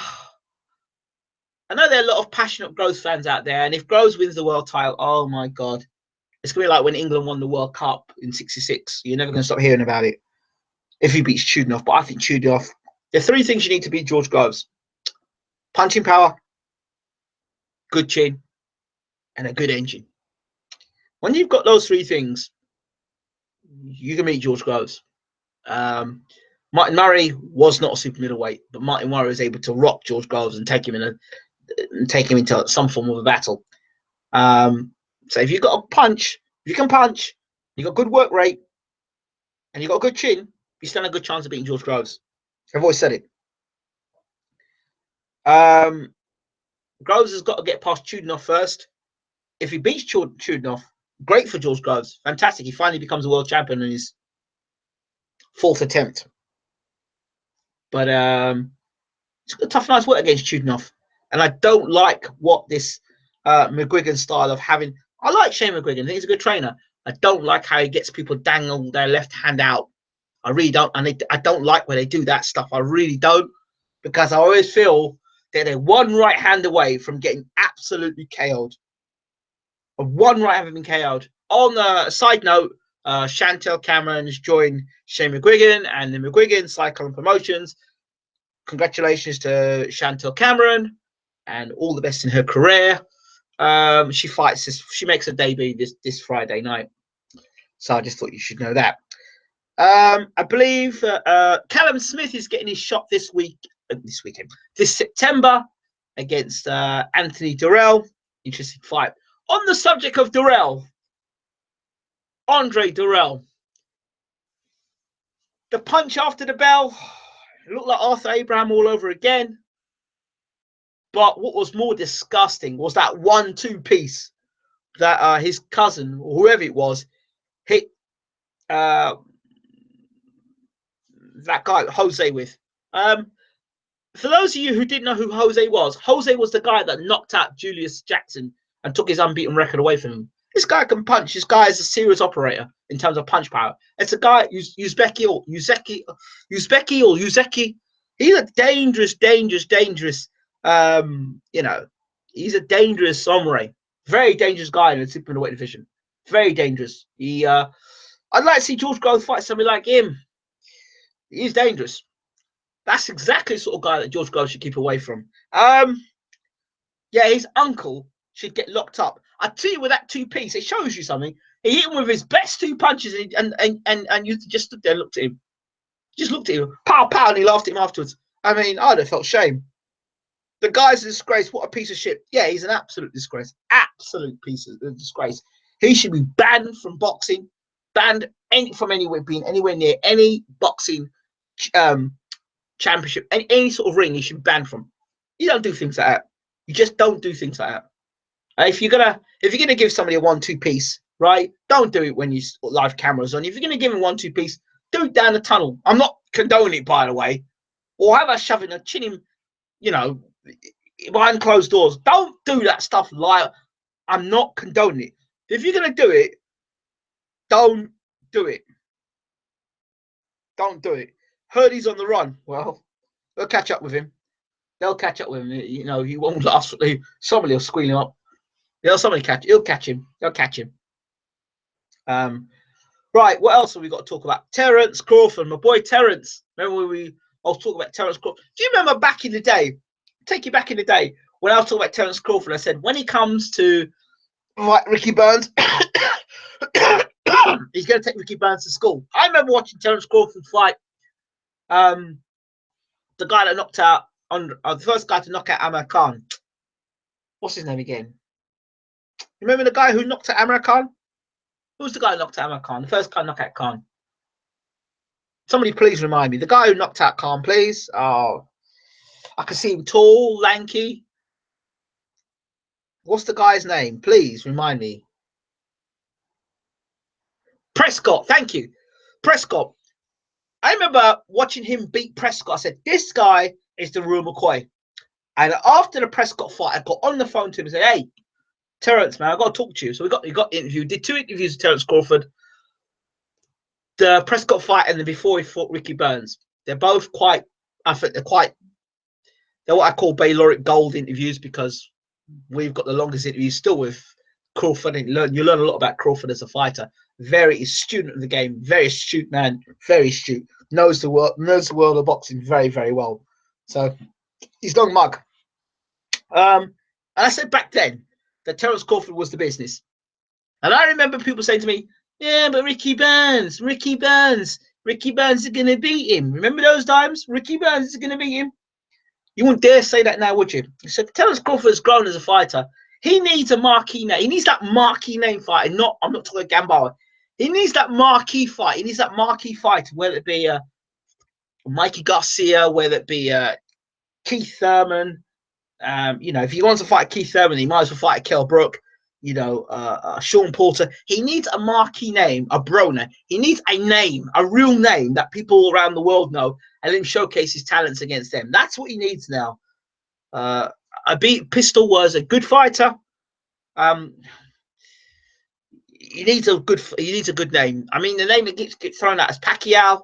know there are a lot of passionate Groves fans out there, and if Groves wins the world title, oh my God, it's gonna be like when England won the World Cup in '66. You're never gonna stop hearing about it if he beats Chudinov. But I think Chudinov. There are 3 things you need to beat George Groves: punching power, good chin, and a good engine. When you've got those 3 things, you can beat George Groves. Martin Murray was not a super middleweight, but Martin Murray was able to rock George Groves and take him into some form of a battle. So if you've got a punch, if you can punch, you got good work rate, and you got a good chin, you stand a good chance of beating George Groves. I've always said it. Groves has got to get past Chudinov first. If he beats Chudinov, great for George Groves. Fantastic. He finally becomes a world champion in his 4th attempt. But it's got a tough night's work against Chudinov. And I don't like what this McGuigan style of having. I like Shane McGuigan. I think he's a good trainer. I don't like how he gets people dangle their left hand out. I really don't. And I don't like when they do that stuff. I really don't. Because I always feel that they're one right hand away from getting absolutely KO'd. One right hand being KO'd. On a side note, Chantel Cameron has joined Shane McGuigan and the McGuigan Cyclone Promotions. Congratulations to Chantel Cameron and all the best in her career. She fights this. She makes her debut this Friday night. So I just thought you should know that. I believe Callum Smith is getting his shot this September against Anthony Durrell. Interesting fight. On the subject of Durrell, Andre Durrell, the punch after the bell, it looked like Arthur Abraham all over again. But what was more disgusting was that 1-2 piece that his cousin, or whoever it was, hit that guy, Jose, with. For those of you who didn't know who Jose was the guy that knocked out Julius Jackson and took his unbeaten record away from him. This guy can punch. This guy is a serious operator in terms of punch power. It's a guy, Uzbeki. He's a dangerous, you know, he's a dangerous samurai. Very dangerous guy in the super middleweight division. Very dangerous. I'd like to see George Groves fight somebody like him. He's dangerous. That's exactly the sort of guy that George Groves should keep away from. Yeah, his uncle should get locked up. I tell you, with that 2-piece, it shows you something. He hit him with his best 2 punches, and you just stood there and looked at him. Just looked at him, pow, pow, and he laughed at him afterwards. I mean, I'd have felt shame. The guy's a disgrace. What a piece of shit. Yeah, he's an absolute disgrace. Absolute piece of disgrace. He should be banned from boxing, banned from anywhere, being anywhere near any boxing championship, any sort of ring. He should be banned from. You don't do things like that. You just don't do things like that. If you're gonna give somebody a 1-2 piece, right? Don't do it when you live cameras on. If you're gonna give him 1-2 piece, do it down the tunnel. I'm not condoning it, by the way. Or how about shoving a chin him, you know, behind closed doors? Don't do that stuff live. I'm not condoning it. If you're gonna do it, don't do it. Don't do it. Heard he's on the run. Well, they'll catch up with him. They'll catch up with him. You know, he won't last. Somebody will squeal him up. He'll catch him. They'll catch him. Right. What else have we got to talk about? Terence Crawford, my boy Terence. Remember when I was talking about Terence Crawford? Do you remember back in the day? Take you back in the day when I was talking about Terence Crawford. I said when he comes to like Ricky Burns, he's going to take Ricky Burns to school. I remember watching Terence Crawford fight. The guy that knocked out the first guy to knock out Amir Khan. What's his name again? Remember the guy who knocked out Amir Khan? Who's the guy who knocked out Amir Khan? The first guy to knock out Khan. Somebody please remind me. The guy who knocked out Khan, please. Oh, I can see him tall, lanky. What's the guy's name? Please remind me. Prescott. Thank you. Prescott. I remember watching him beat Prescott. I said, this guy is the real McCoy. And after the Prescott fight, I got on the phone to him and said, hey, Terence, man, I got to talk to you. So we got interviewed. Did 2 interviews with Terence Crawford. The Prescott fight and then before he fought Ricky Burns. They're both quite, I think they're what I call Bayloric Gold interviews because we've got the longest interviews still with Crawford. And you learn a lot about Crawford as a fighter. Very astute of the game. Very astute man. Very astute. Knows the world of boxing very, very well. So he's long mug. And I said back then that Terence Crawford was the business. And I remember people saying to me, yeah, but Ricky Burns is going to beat him. Remember those times? Ricky Burns is going to beat him. You wouldn't dare say that now, would you? So Terence Crawford has grown as a fighter. He needs a marquee name. He needs that marquee name fighter. I'm not talking Gamboa. He needs that marquee fight. He needs that marquee fight, whether it be Mikey Garcia, whether it be Keith Thurman. You know, if he wants to fight Keith Thurman, he might as well fight Kell Brook. You know, Sean Porter. He needs a marquee name, a Broner. He needs a name, a real name that people around the world know, and then showcase his talents against them. That's what he needs now. Pistol was a good fighter. He needs a good name. I mean, the name that gets thrown out is Pacquiao.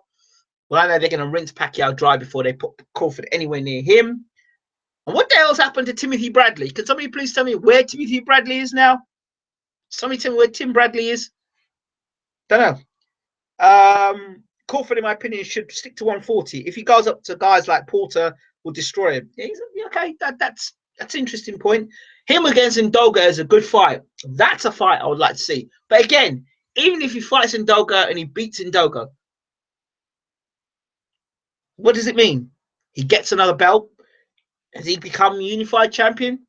Well, I know they're going to rinse Pacquiao dry before they put Crawford anywhere near him. And what the hell's happened to Timothy Bradley? Can somebody please tell me where Timothy Bradley is now? Somebody tell me where Tim Bradley is. Don't know. Crawford, in my opinion, should stick to 140. If he goes up to guys like Porter, will destroy him. Yeah, okay. That's an interesting point. Him against Ndoga is a good fight. That's a fight I would like to see. But again, even if he fights Ndoga and he beats Ndoga, what does it mean? He gets another belt? Has he become unified champion?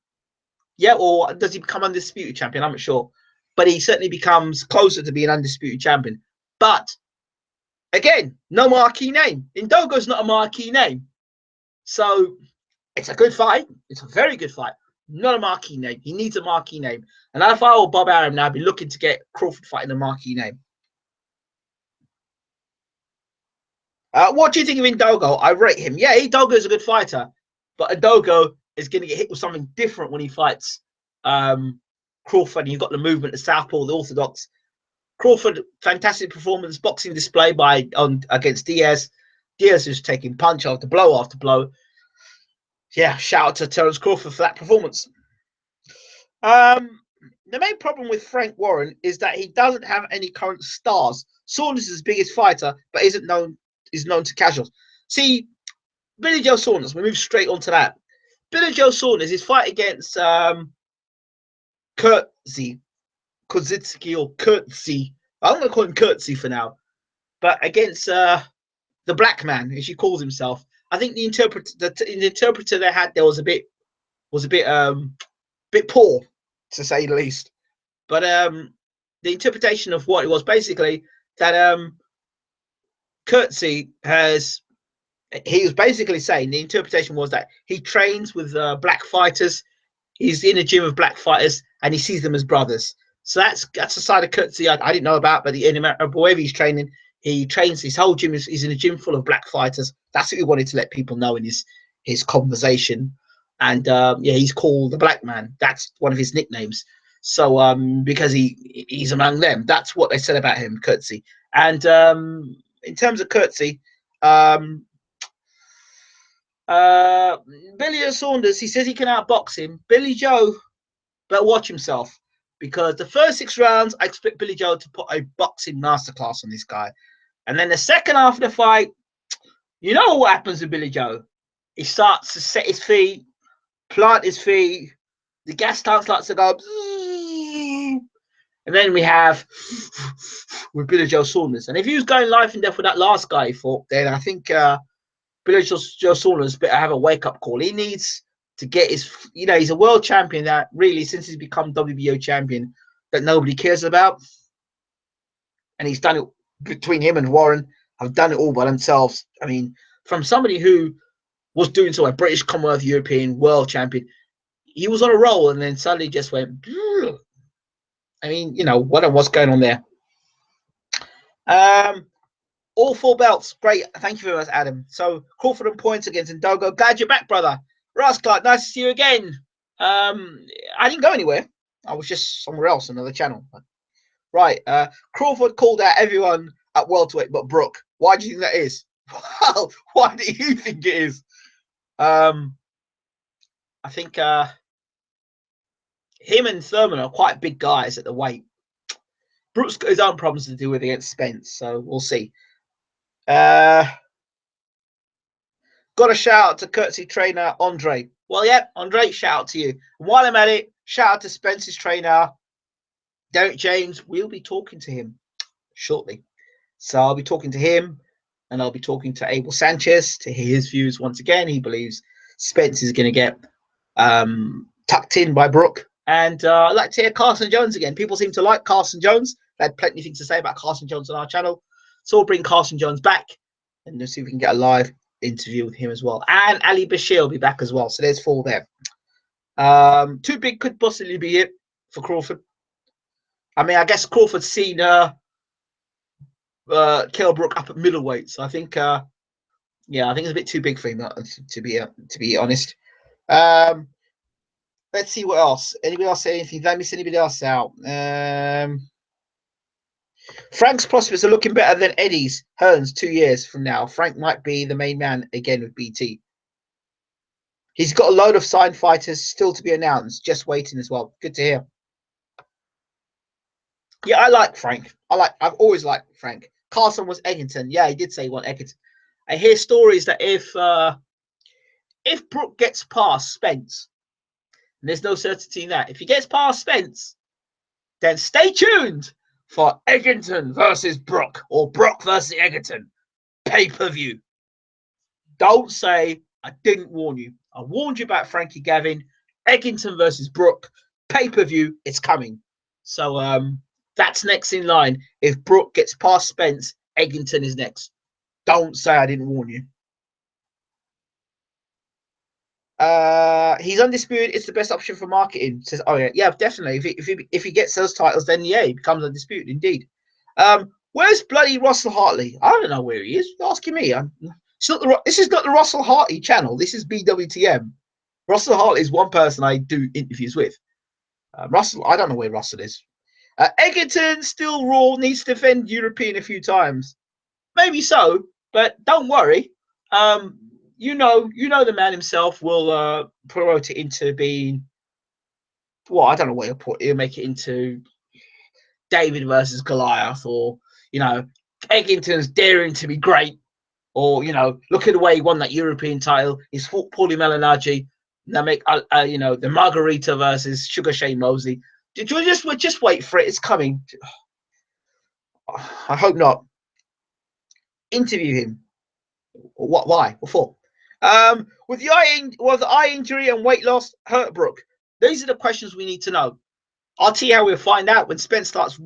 Yeah, or does he become undisputed champion? I'm not sure. But he certainly becomes closer to being undisputed champion. But again, no marquee name. Ndoga's not a marquee name. So it's a good fight. It's a very good fight. Not a marquee name. He needs a marquee name. And if I were Bob Arum now, I'd be looking to get Crawford fighting a marquee name. What do you think of Ndogo? I rate him. Yeah, Ndogo is a good fighter. But Ndogo is going to get hit with something different when he fights Crawford. You've got the movement, the southpaw, the orthodox. Crawford, fantastic performance, boxing display against Diaz. Diaz is taking punch after blow after blow. Yeah, shout out to Terence Crawford for that performance. The main problem with Frank Warren is that he doesn't have any current stars. Saunders is his biggest fighter, but is known to casuals. See, Billy Joe Saunders, we move straight on to that. Billy Joe Saunders, his fight against Kurtzy, Kodzitsky or Kurtzy. I'm going to call him Kurtzy for now. But against the black man, as he calls himself. I think the interpreter they had there was a bit bit poor, to say the least. But the interpretation of what it was basically that Coetzee he was basically saying the interpretation was that he trains with black fighters. He's in a gym of black fighters and he sees them as brothers. So that's a side of Coetzee I didn't know about. But wherever he's training, he trains. His whole gym is in a gym full of black fighters. That's what he wanted to let people know in his conversation. And yeah, he's called the Black Man. That's one of his nicknames. So because he's among them, that's what they said about him, Coetzee. And in terms of Coetzee, Billy Joe Saunders, he says he can outbox him. Billy Joe better watch himself, because the first 6 rounds, I expect Billy Joe to put a boxing masterclass on this guy. And then the second half of the fight, you know what happens with Billy Joe? He starts to set his feet, plant his feet, the gas tank starts to go, and then we have with Billy Joe Saunders. And if he was going life and death with that last guy he fought, then I think Billy Joe Saunders better have a wake-up call. He needs to get his, he's a world champion that really, since he's become WBO champion, that nobody cares about. And he's done it between him and Warren, have done it all by themselves. I mean, from somebody who was doing so, a British, Commonwealth, European, world champion, he was on a roll and then suddenly just went, Bleh. I mean, what's going on there? All 4 belts. Great. Thank you very much, Adam. So Crawford and points against Ndogo. Glad you're back, brother. Ross Clark, nice to see you again. I didn't go anywhere. I was just somewhere else, another channel. Right. Crawford called out everyone at welterweight but Brooke. Why do you think that is? Well, why do you think it is? I think him and Thurman are quite big guys at the weight. Brooks got his own problems to deal with against Spence, so we'll see. Got a shout out to Coetzee trainer Andre. Well, yeah, Andre, shout out to you. And while I'm at it, shout out to Spence's trainer Derek James. We'll be talking to him shortly, so I'll be talking to him, and I'll be talking to Abel Sanchez to hear his views once again. He believes Spence is going to get tucked in by Brooke, and I'd like to hear Carson Jones again. People seem to like Carson Jones. They had plenty of things to say about Carson Jones on our channel, so we'll bring Carson Jones back and we'll see if we can get a live interview with him as well. And Ali Bashir will be back as well. So there's 4 there. Too big could possibly be it for Crawford. I mean, I guess Crawford's seen Kell Brook up at middleweight, so I think yeah, I think it's a bit too big for him, to be honest. Let's see what else. Anybody else say anything? Did I miss anybody else out? Frank's prospects are looking better than Eddie's Hearns 2 years from now. Frank might be the main man again with BT. He's got a load of signed fighters still to be announced, just waiting as well. Good to hear. Yeah, I like Frank. I've always liked Frank. Carson was Eggington. Yeah, he did say he wanted Eggington. I hear stories that if Brooke gets past Spence, and there's no certainty in that, if he gets past Spence, then stay tuned for Eggington versus Brooke, or Brooke versus Eggington pay-per-view. Don't say I didn't warn you. I warned you about Frankie Gavin. Eggington versus Brooke pay-per-view. It's coming. So that's next in line. If Brooke gets past Spence, Eggington is next. Don't say I didn't warn you. He's undisputed. It's the best option for marketing. Says, oh yeah, definitely. If he gets those titles, then yeah, he becomes undisputed indeed. Where's bloody Russell Hartley? I don't know where he is. You're asking me. This is not the Russell Hartley channel. This is BWTM. Russell Hartley is one person I do interviews with. Russell, I don't know where Russell is. Eggington still raw, needs to defend European a few times. Maybe so, but don't worry. You know the man himself will promote it into being, well, I don't know what he'll make it into David versus Goliath, or Eggington's daring to be great, or look at the way he won that European title. He's fought Paulie Malignaggi. Now make the Margarita versus Sugar Shane Mosley. Just wait for it. It's coming. I hope not. Interview him. Or what? Why? What for? With the eye injury and weight loss hurt Brook? These are the questions we need to know. I'll tell you how we'll find out when Spence starts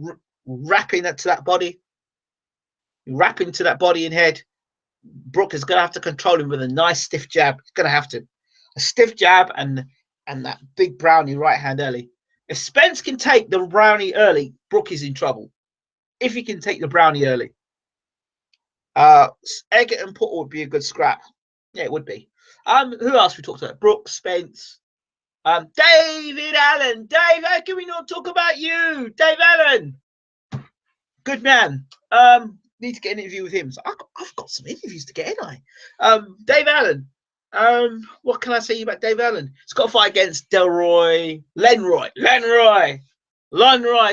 rapping to that body, rapping to that body and head. Brook is going to have to control him with a nice stiff jab. He's going to have to. A stiff jab and that big brownie right hand early. If Spence can take the brownie early, Brook is in trouble. If he can take the brownie early. Eggert and Porter would be a good scrap. Yeah, it would be. Who else we talked about? Brook, Spence. David Allen. Dave, how can we not talk about you? Dave Allen. Good man. Need to get an interview with him. So I've got some interviews to get, ain't I? Dave Allen. What can I say about Dave Allen? He's got to fight against Lenroy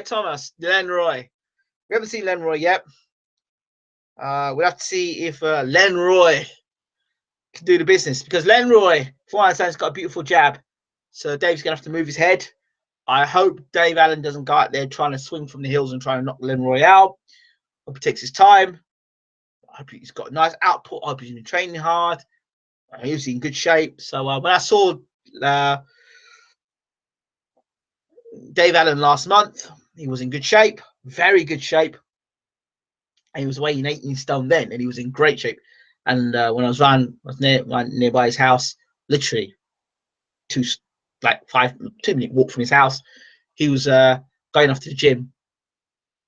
Thomas. Lenroy. We haven't seen Lenroy yet. We'll have to see if Lenroy can do the business, because Lenroy, for I understand, has got a beautiful jab. So Dave's gonna have to move his head. I hope Dave Allen doesn't go out there trying to swing from the hills and try to knock Lenroy out. I hope he takes his time. I hope he's got a nice output. I hope he's been training hard. He was in good shape. So when I saw Dave Allen last month, he was in good shape, very good shape. And he was weighing 18 stone then, and he was in great shape. And when I was nearby his house, literally 2 minute walk from his house, he was going off to the gym.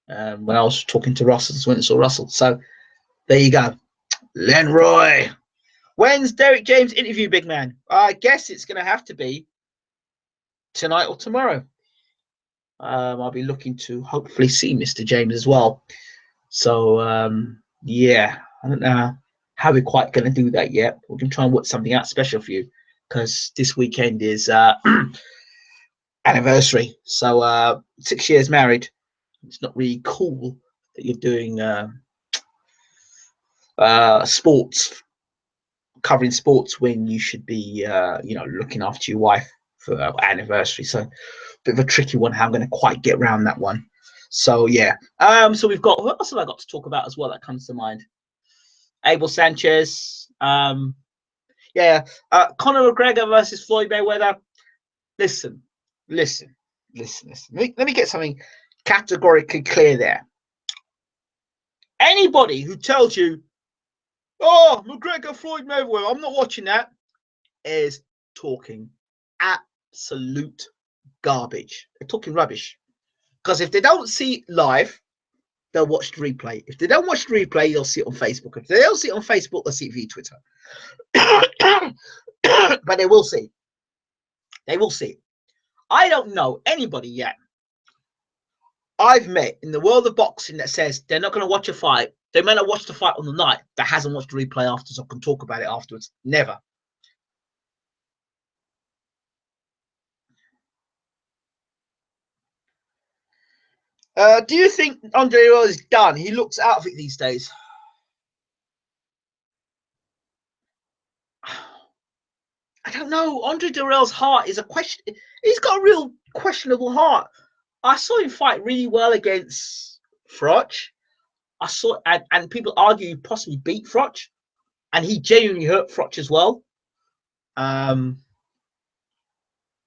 When I was talking to Russell, went and saw Russell. So there you go. Lenroy. When's Derek James' interview, big man? I guess it's going to have to be tonight or tomorrow. I'll be looking to hopefully see Mr. James as well. So, yeah, I don't know how we're quite going to do that yet. We're going to try and work something out special for you, because this weekend is anniversary. So 6 years married. It's not really cool that you're doing sports, covering sports, when you should be, looking after your wife for anniversary. So a bit of a tricky one, how I'm going to quite get around that one. So yeah. So we've got, what else have I got to talk about as well that comes to mind? Abel Sanchez. Conor McGregor versus Floyd Mayweather. Listen. Let me get something categorically clear there. Anybody who tells you, oh, McGregor, Floyd Mayweather, I'm not watching that, is talking absolute garbage. They're talking rubbish. Because if they don't see it live, they'll watch the replay. If they don't watch the replay, they'll see it on Facebook. If they don't see it on Facebook, they'll see it via Twitter. But they will see. They will see. I don't know anybody yet I've met in the world of boxing that says they're not going to watch a fight. They may not watch the fight on the night, that hasn't watched the replay afterwards or can talk about it afterwards. Never. Do you think Andre Ewell is done? He looks out of it these days. I don't know. Andre Durrell's heart is a question. He's got a real questionable heart. I saw him fight really well against Froch. I saw, and people argue he possibly beat Froch, and he genuinely hurt Froch as well. And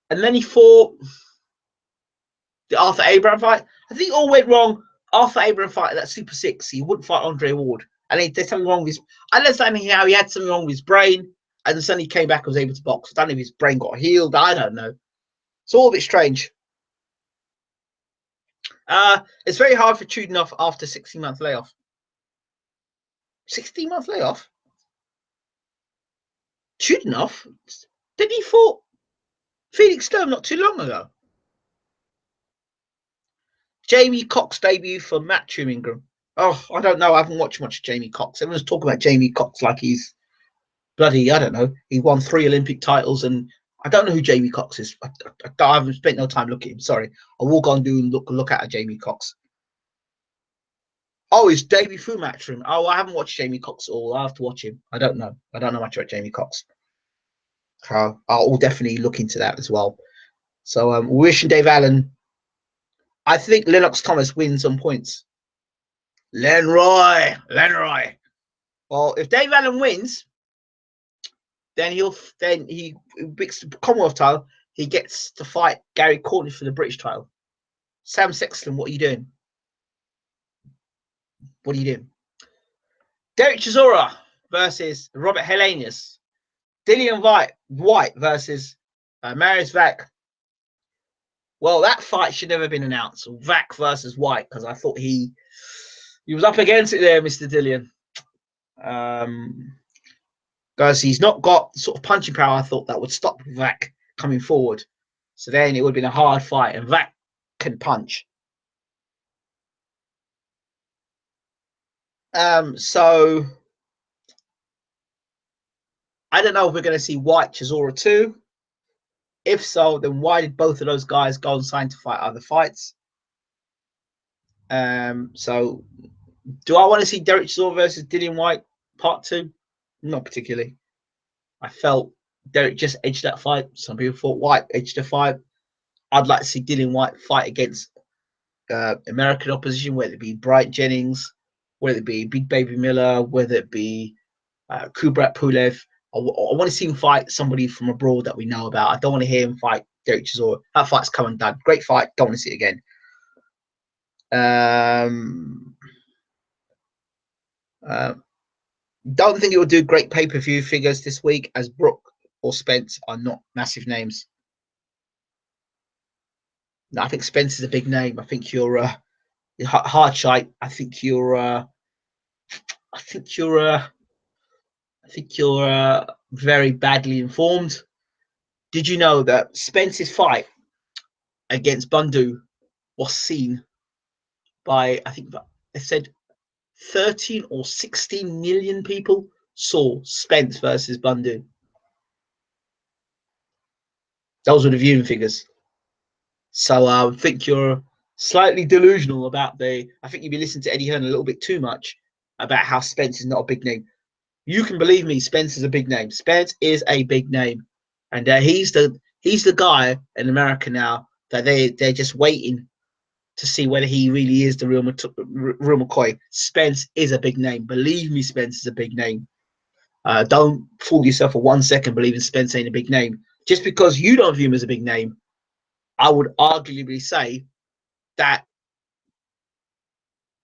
then he fought the Arthur Abraham fight. I think it all went wrong. Arthur Abraham fight that Super 6, he wouldn't fight Andre Ward. And there's something wrong with his, I understand how he had something wrong with his brain, and then suddenly he came back and was able to box. I don't know if his brain got healed. I don't know. It's all a bit strange. It's very hard for Chudinoff after 16-month layoff. 16-month layoff? Chudinoff? Did he fought Felix Sturm not too long ago? Jamie Cox debut for Matchroom Ingram. Oh, I don't know. I haven't watched much of Jamie Cox. Everyone's talking about Jamie Cox like he's bloody, I don't know. He won 3 Olympic titles, and I don't know who Jamie Cox is. I haven't spent no time looking at him. Sorry. I will go and look at Jamie Cox. Oh, his debut through Matchroom. Oh, I haven't watched Jamie Cox at all. I have to watch him. I don't know. I don't know much about Jamie Cox. So I'll definitely look into that as well. So wishing Dave Allen. I think Lennox Thomas wins on points. Lenroy. Well, if Dave Allen wins, then he picks the Commonwealth title. He gets to fight Gary Cornish for the British title. Sam Sexton, what are you doing? What are you doing? Derek Chisora versus Robert Helenius. Dillian White versus Marius Vac. Well, that fight should never have been announced. Vac versus White, because I thought he was up against it there, Mr. Dillian. Because he's not got the sort of punching power I thought that would stop Vac coming forward. So then it would have been a hard fight, and Vac can punch. So I don't know if we're going to see White Chisora 2. If so, then why did both of those guys go and sign to fight other fights? So do I want to see Derek Chisora versus Dillian White part 2? Not particularly. I felt Derek just edged that fight. Some people thought White edged the fight. I'd like to see Dillian White fight against American opposition, whether it be Bright Jennings, whether it be Big Baby Miller, whether it be Kubrat Pulev. I want to see him fight somebody from abroad that we know about. I don't want to hear him fight Derek Chisora. That fight's come and done. Great fight. Don't want to see it again. Don't think it will do great pay-per-view figures this week, as Brook or Spence are not massive names. No, I think Spence is a big name. I think you're hard shite. I think you're very badly informed. Did you know that Spence's fight against Bundu was seen by, I think they said 13 or 16 million people saw Spence versus Bundu. Those were the viewing figures. So I think you're slightly delusional about I think you've been listening to Eddie Hearn a little bit too much about how Spence is not a big name. You can believe me, Spence is a big name. Spence is a big name. And he's the guy in America now that they're just waiting to see whether he really is the real McCoy. Spence is a big name. Believe me, Spence is a big name. Don't fool yourself for 1 second believing Spence ain't a big name. Just because you don't view him as a big name, I would arguably say that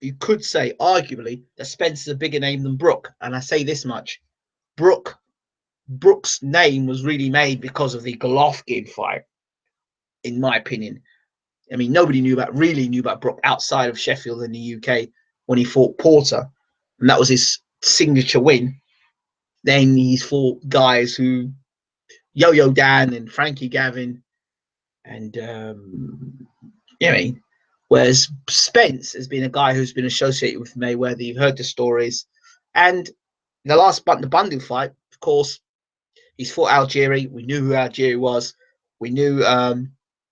you could say, arguably, that Spence is a bigger name than Brook. And I say this much. Brook's name was really made because of the Golovkin fight, in my opinion. I mean, nobody really knew about Brook outside of Sheffield in the UK when he fought Porter. And that was his signature win. Then he's fought guys who, Yo-Yo Dan and Frankie Gavin, and you know, whereas Spence has been a guy who's been associated with Mayweather. You've heard the stories, and the Bundu fight, of course, he's fought Algieri. We knew who Algieri was. We knew,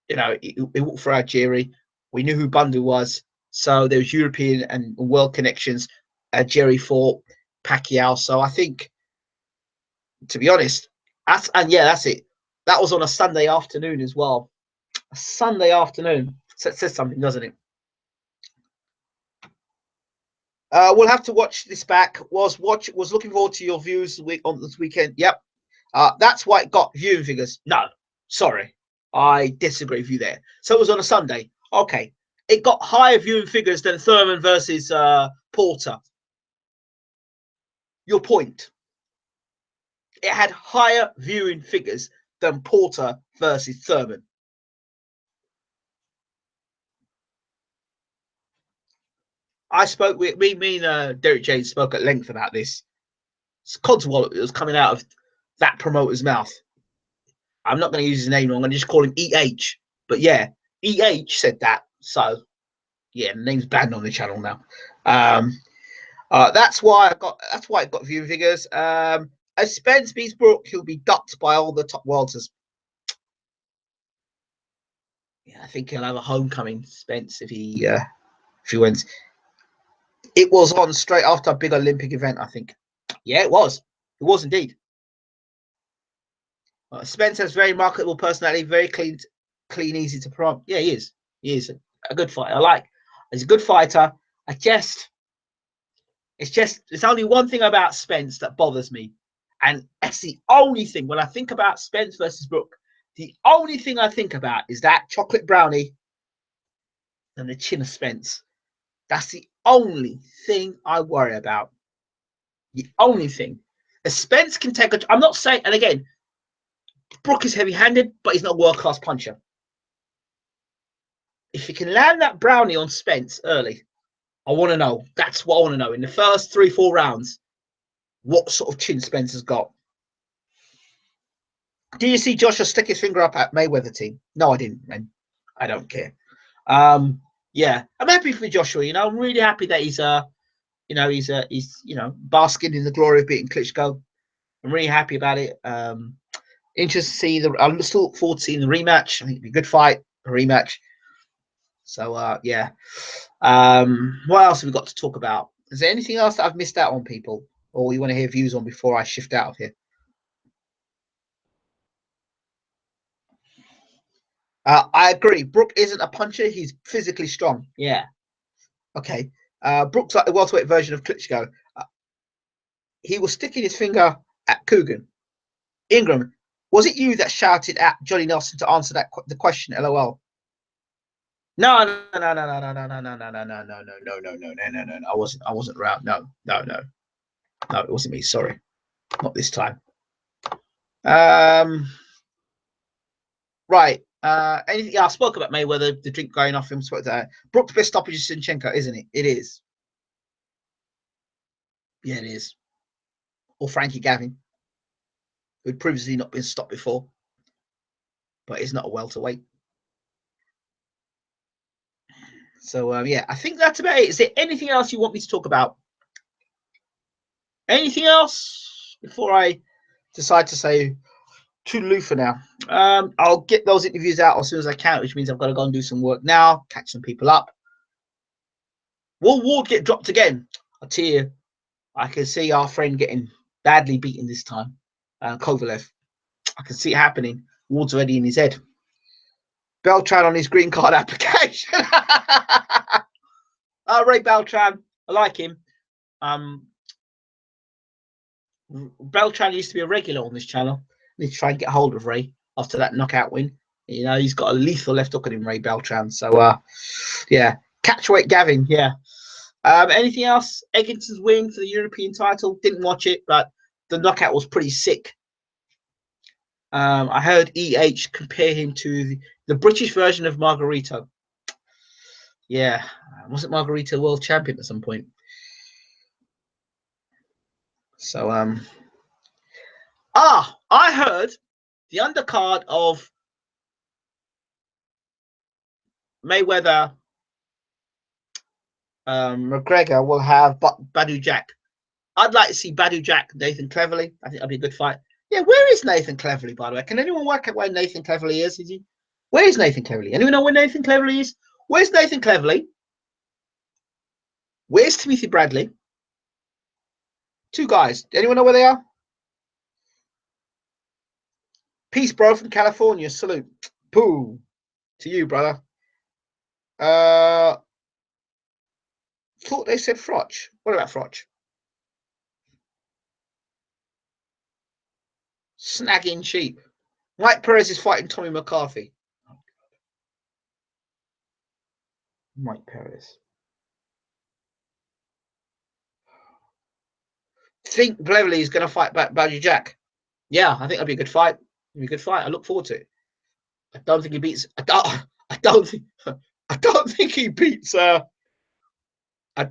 he walked for Algieri. We knew who Bundu was. So there was European and world connections. Algieri fought Pacquiao. So I think, to be honest, that's it. That was on a Sunday afternoon as well. A Sunday afternoon. So it says something, doesn't it? We'll have to watch this back. Was looking forward to your views on this weekend. Yep. That's why it got viewing figures. No, sorry. I disagree with you there. So it was on a Sunday. Okay. It got higher viewing figures than Thurman versus Porter. Your point. It had higher viewing figures than Porter versus Thurman. I spoke with me and Derek James spoke at length about this. It's Codswallop that was coming out of that promoter's mouth. I'm not going to use his name. I'm going to just call him EH. But yeah, EH said that. So yeah, the name's banned on the channel now. That's why it got viewing figures. As Spence beats Brook, he'll be ducked by all the top welters. Yeah, I think he'll have a homecoming, Spence, if he wins. It was on straight after a big Olympic event, I think. Yeah, it was. It was indeed. Spence has very marketable personality, very clean, easy to promote. Yeah, he is. He is a good fighter. He's a good fighter. It's only one thing about Spence that bothers me, And that's the only thing when I think about Spence versus Brook. The only thing I think about is that chocolate brownie and the chin of Spence. That's the only thing I worry about. The only thing. If Spence can take a, I'm not saying, and again, Brook is heavy-handed, but he's not a world-class puncher. If he can land that brownie on Spence early, I want to know. That's what I want to know. In the first 3-4 rounds, what sort of chin Spence has got. Do you see Joshua stick his finger up at Mayweather team? No, I didn't, man. I don't care. Yeah, I'm happy for Joshua. You know, I'm really happy that he's basking in the glory of beating Klitschko. I'm really happy about it. Interested to see the. I'm still looking forward to seeing the rematch. I think it'd be a good fight, a rematch. So yeah. What else have we got to talk about? Is there anything else that I've missed out on, people, or you want to hear views on before I shift out of here? I agree. Brook isn't a puncher. He's physically strong. Yeah. Okay. Brook's like the welterweight version of Klitschko. He was sticking his finger at Coogan. Ingram, was it you that shouted at Johnny Nelson to answer the question? LOL. No, no, no, no, no, no, no, no, no, no, no, no, no, no, no, no, no, no, no. I wasn't around. No, no, no, no. It wasn't me. Sorry, not this time. Right. Anything? Yeah, I spoke about Mayweather, the drink going off him. Spoke that. Brook's best stoppage is Sinchenko, isn't it? It is. Yeah, it is. Or Frankie Gavin, who'd previously not been stopped before, but is not a welterweight. So yeah, I think that's about it. Is there anything else you want me to talk about? Anything else before I decide to say toodaloo for now? I'll get those interviews out as soon as I can, which means I've got to go and do some work now, catch some people up. Will Ward get dropped again? I tell you, I can see our friend getting badly beaten this time. Kovalev. I can see it happening. Ward's already in his head. Beltran on his green card application. Ray Beltran. I like him. Beltran used to be a regular on this channel. I need to try and get hold of Ray after that knockout win. You know, he's got a lethal left hook on him, Ray Beltran. So, yeah. Catchweight Gavin, yeah. Anything else? Egginton's win for the European title. Didn't watch it, but the knockout was pretty sick. I heard EH compare him to the British version of Margarito. Yeah. Wasn't Margarito world champion at some point? So, I heard the undercard of Mayweather McGregor will have Badu Jack. I'd like to see Badu Jack, Nathan Cleverly. I think that'd be a good fight. Yeah, where is Nathan Cleverly, by the way? Can anyone work out where Nathan Cleverly is? Where is Nathan Cleverly? Anyone know where Nathan Cleverly is? Where's Nathan Cleverly? Where's Timothy Bradley? Two guys. Anyone know where they are? Peace, bro, from California. Salute. Pooh. To you, brother. Thought they said Froch. What about Froch? Snagging sheep. Mike Perez is fighting Tommy McCarthy. Mike Perez. Think Cleverly is going to fight back Badger Jack. Yeah, I think that'd be a good fight. It'd be a good fight. I look forward to it. I don't think he beats. I don't think. I don't think he beats. I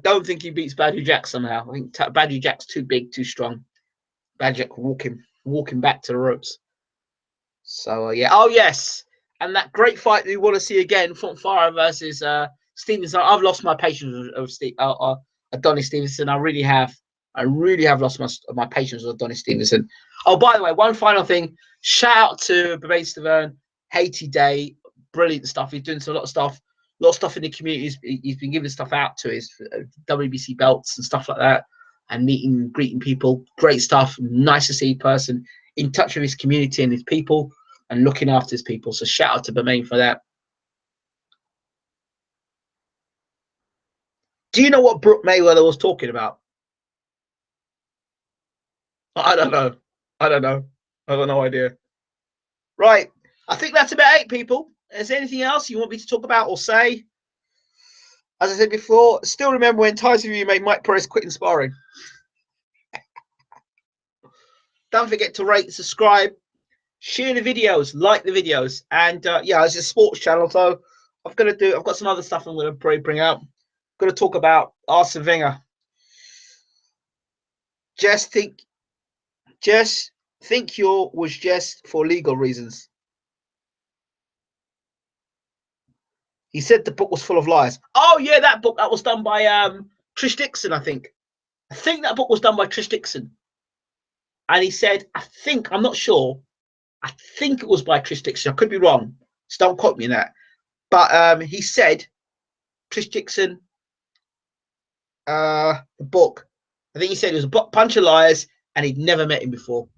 don't think he beats Badger Jack somehow. I think Badger Jack's too big, too strong. Badger Jack walking back to the ropes. So yeah. Oh yes, and that great fight that we want to see again, Fontfara versus Stevenson. I've lost my patience of Adonis Stevenson. I really have. I really have lost my patience with Adonis Stevenson. Oh, by the way, one final thing. Shout out to Bobet Stavern, Haiti Day, brilliant stuff. He's doing a lot of stuff in the community. He's been giving stuff out to his WBC belts and stuff like that, and meeting, greeting people. Great stuff. Nice to see a person in touch with his community and his people and looking after his people. So shout out to Bobet for that. Do you know what Brook Mayweather was talking about? I don't know. I don't know. I got no idea. Right. I think that's about it, people. Is there anything else you want me to talk about or say? As I said before, still remember when Tyson Fury made Mike Perez quit sparring. Don't forget to rate, subscribe, share the videos, like the videos, and yeah, it's a sports channel, so I've got some other stuff I'm going to probably bring out. I'm going to talk about Arsene Wenger. Just think your was just for legal reasons. He said the book was full of lies. Oh yeah, that book that was done by Trish Dixon, I think. I think that book was done by Trish Dixon. And he said, I'm not sure. I think it was by Trish Dixon. I could be wrong. So don't quote me on that. But he said Trish Dixon, the book. I think he said it was a bunch of liars and he'd never met him before.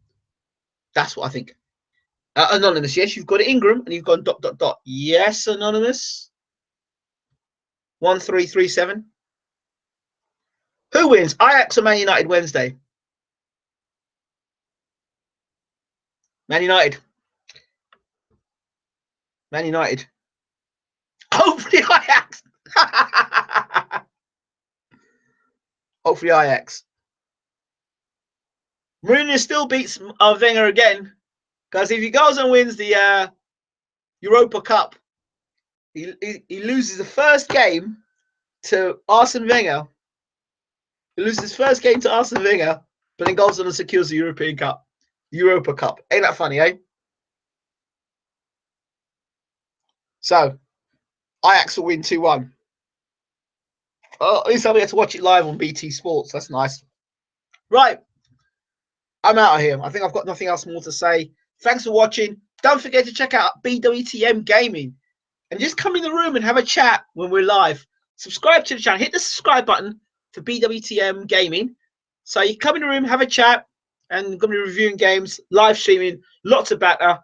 That's what I think. Anonymous, yes, you've got Ingram and you've got ... Yes, Anonymous. 1337. Who wins? Ajax or Man United Wednesday? Man United. Man United. Hopefully Ajax. Hopefully Ajax. Mourinho still beats Wenger again, because if he goes and wins the Europa Cup, he loses the first game to Arsene Wenger. He loses his first game to Arsene Wenger, but then goes on and secures the European Cup, Europa Cup. Ain't that funny, eh? So Ajax will win 2-1. Oh, at least I'll be able to watch it live on BT Sports. That's nice. Right. I'm out of here. I think I've got nothing else more to say. Thanks for watching. Don't forget to check out BWTM Gaming. And just come in the room and have a chat when we're live. Subscribe to the channel. Hit the subscribe button for BWTM Gaming. So you come in the room, have a chat, and I'm going to be reviewing games, live streaming, lots of banter.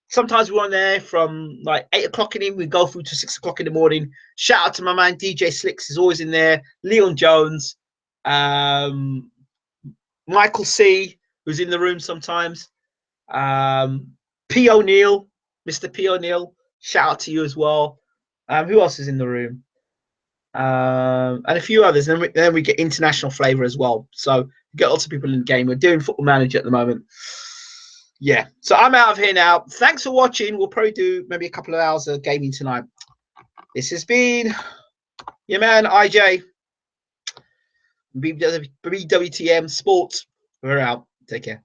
Sometimes we're on there from like 8 o'clock in the evening. We go through to 6 o'clock in the morning. Shout out to my man DJ Slicks is always in there. Leon Jones, Michael C, who's in the room sometimes. P O'Neill, Mr. P O'Neill. Shout out to you as well. Who else is in the room? And a few others. And then we get international flavour as well. So we get lots of people in the game. We're doing Football Manager at the moment. Yeah, so I'm out of here now. Thanks for watching. We'll probably do maybe a couple of hours of gaming tonight. This has been your man IJ, BWTM Sports. We're out. Take care.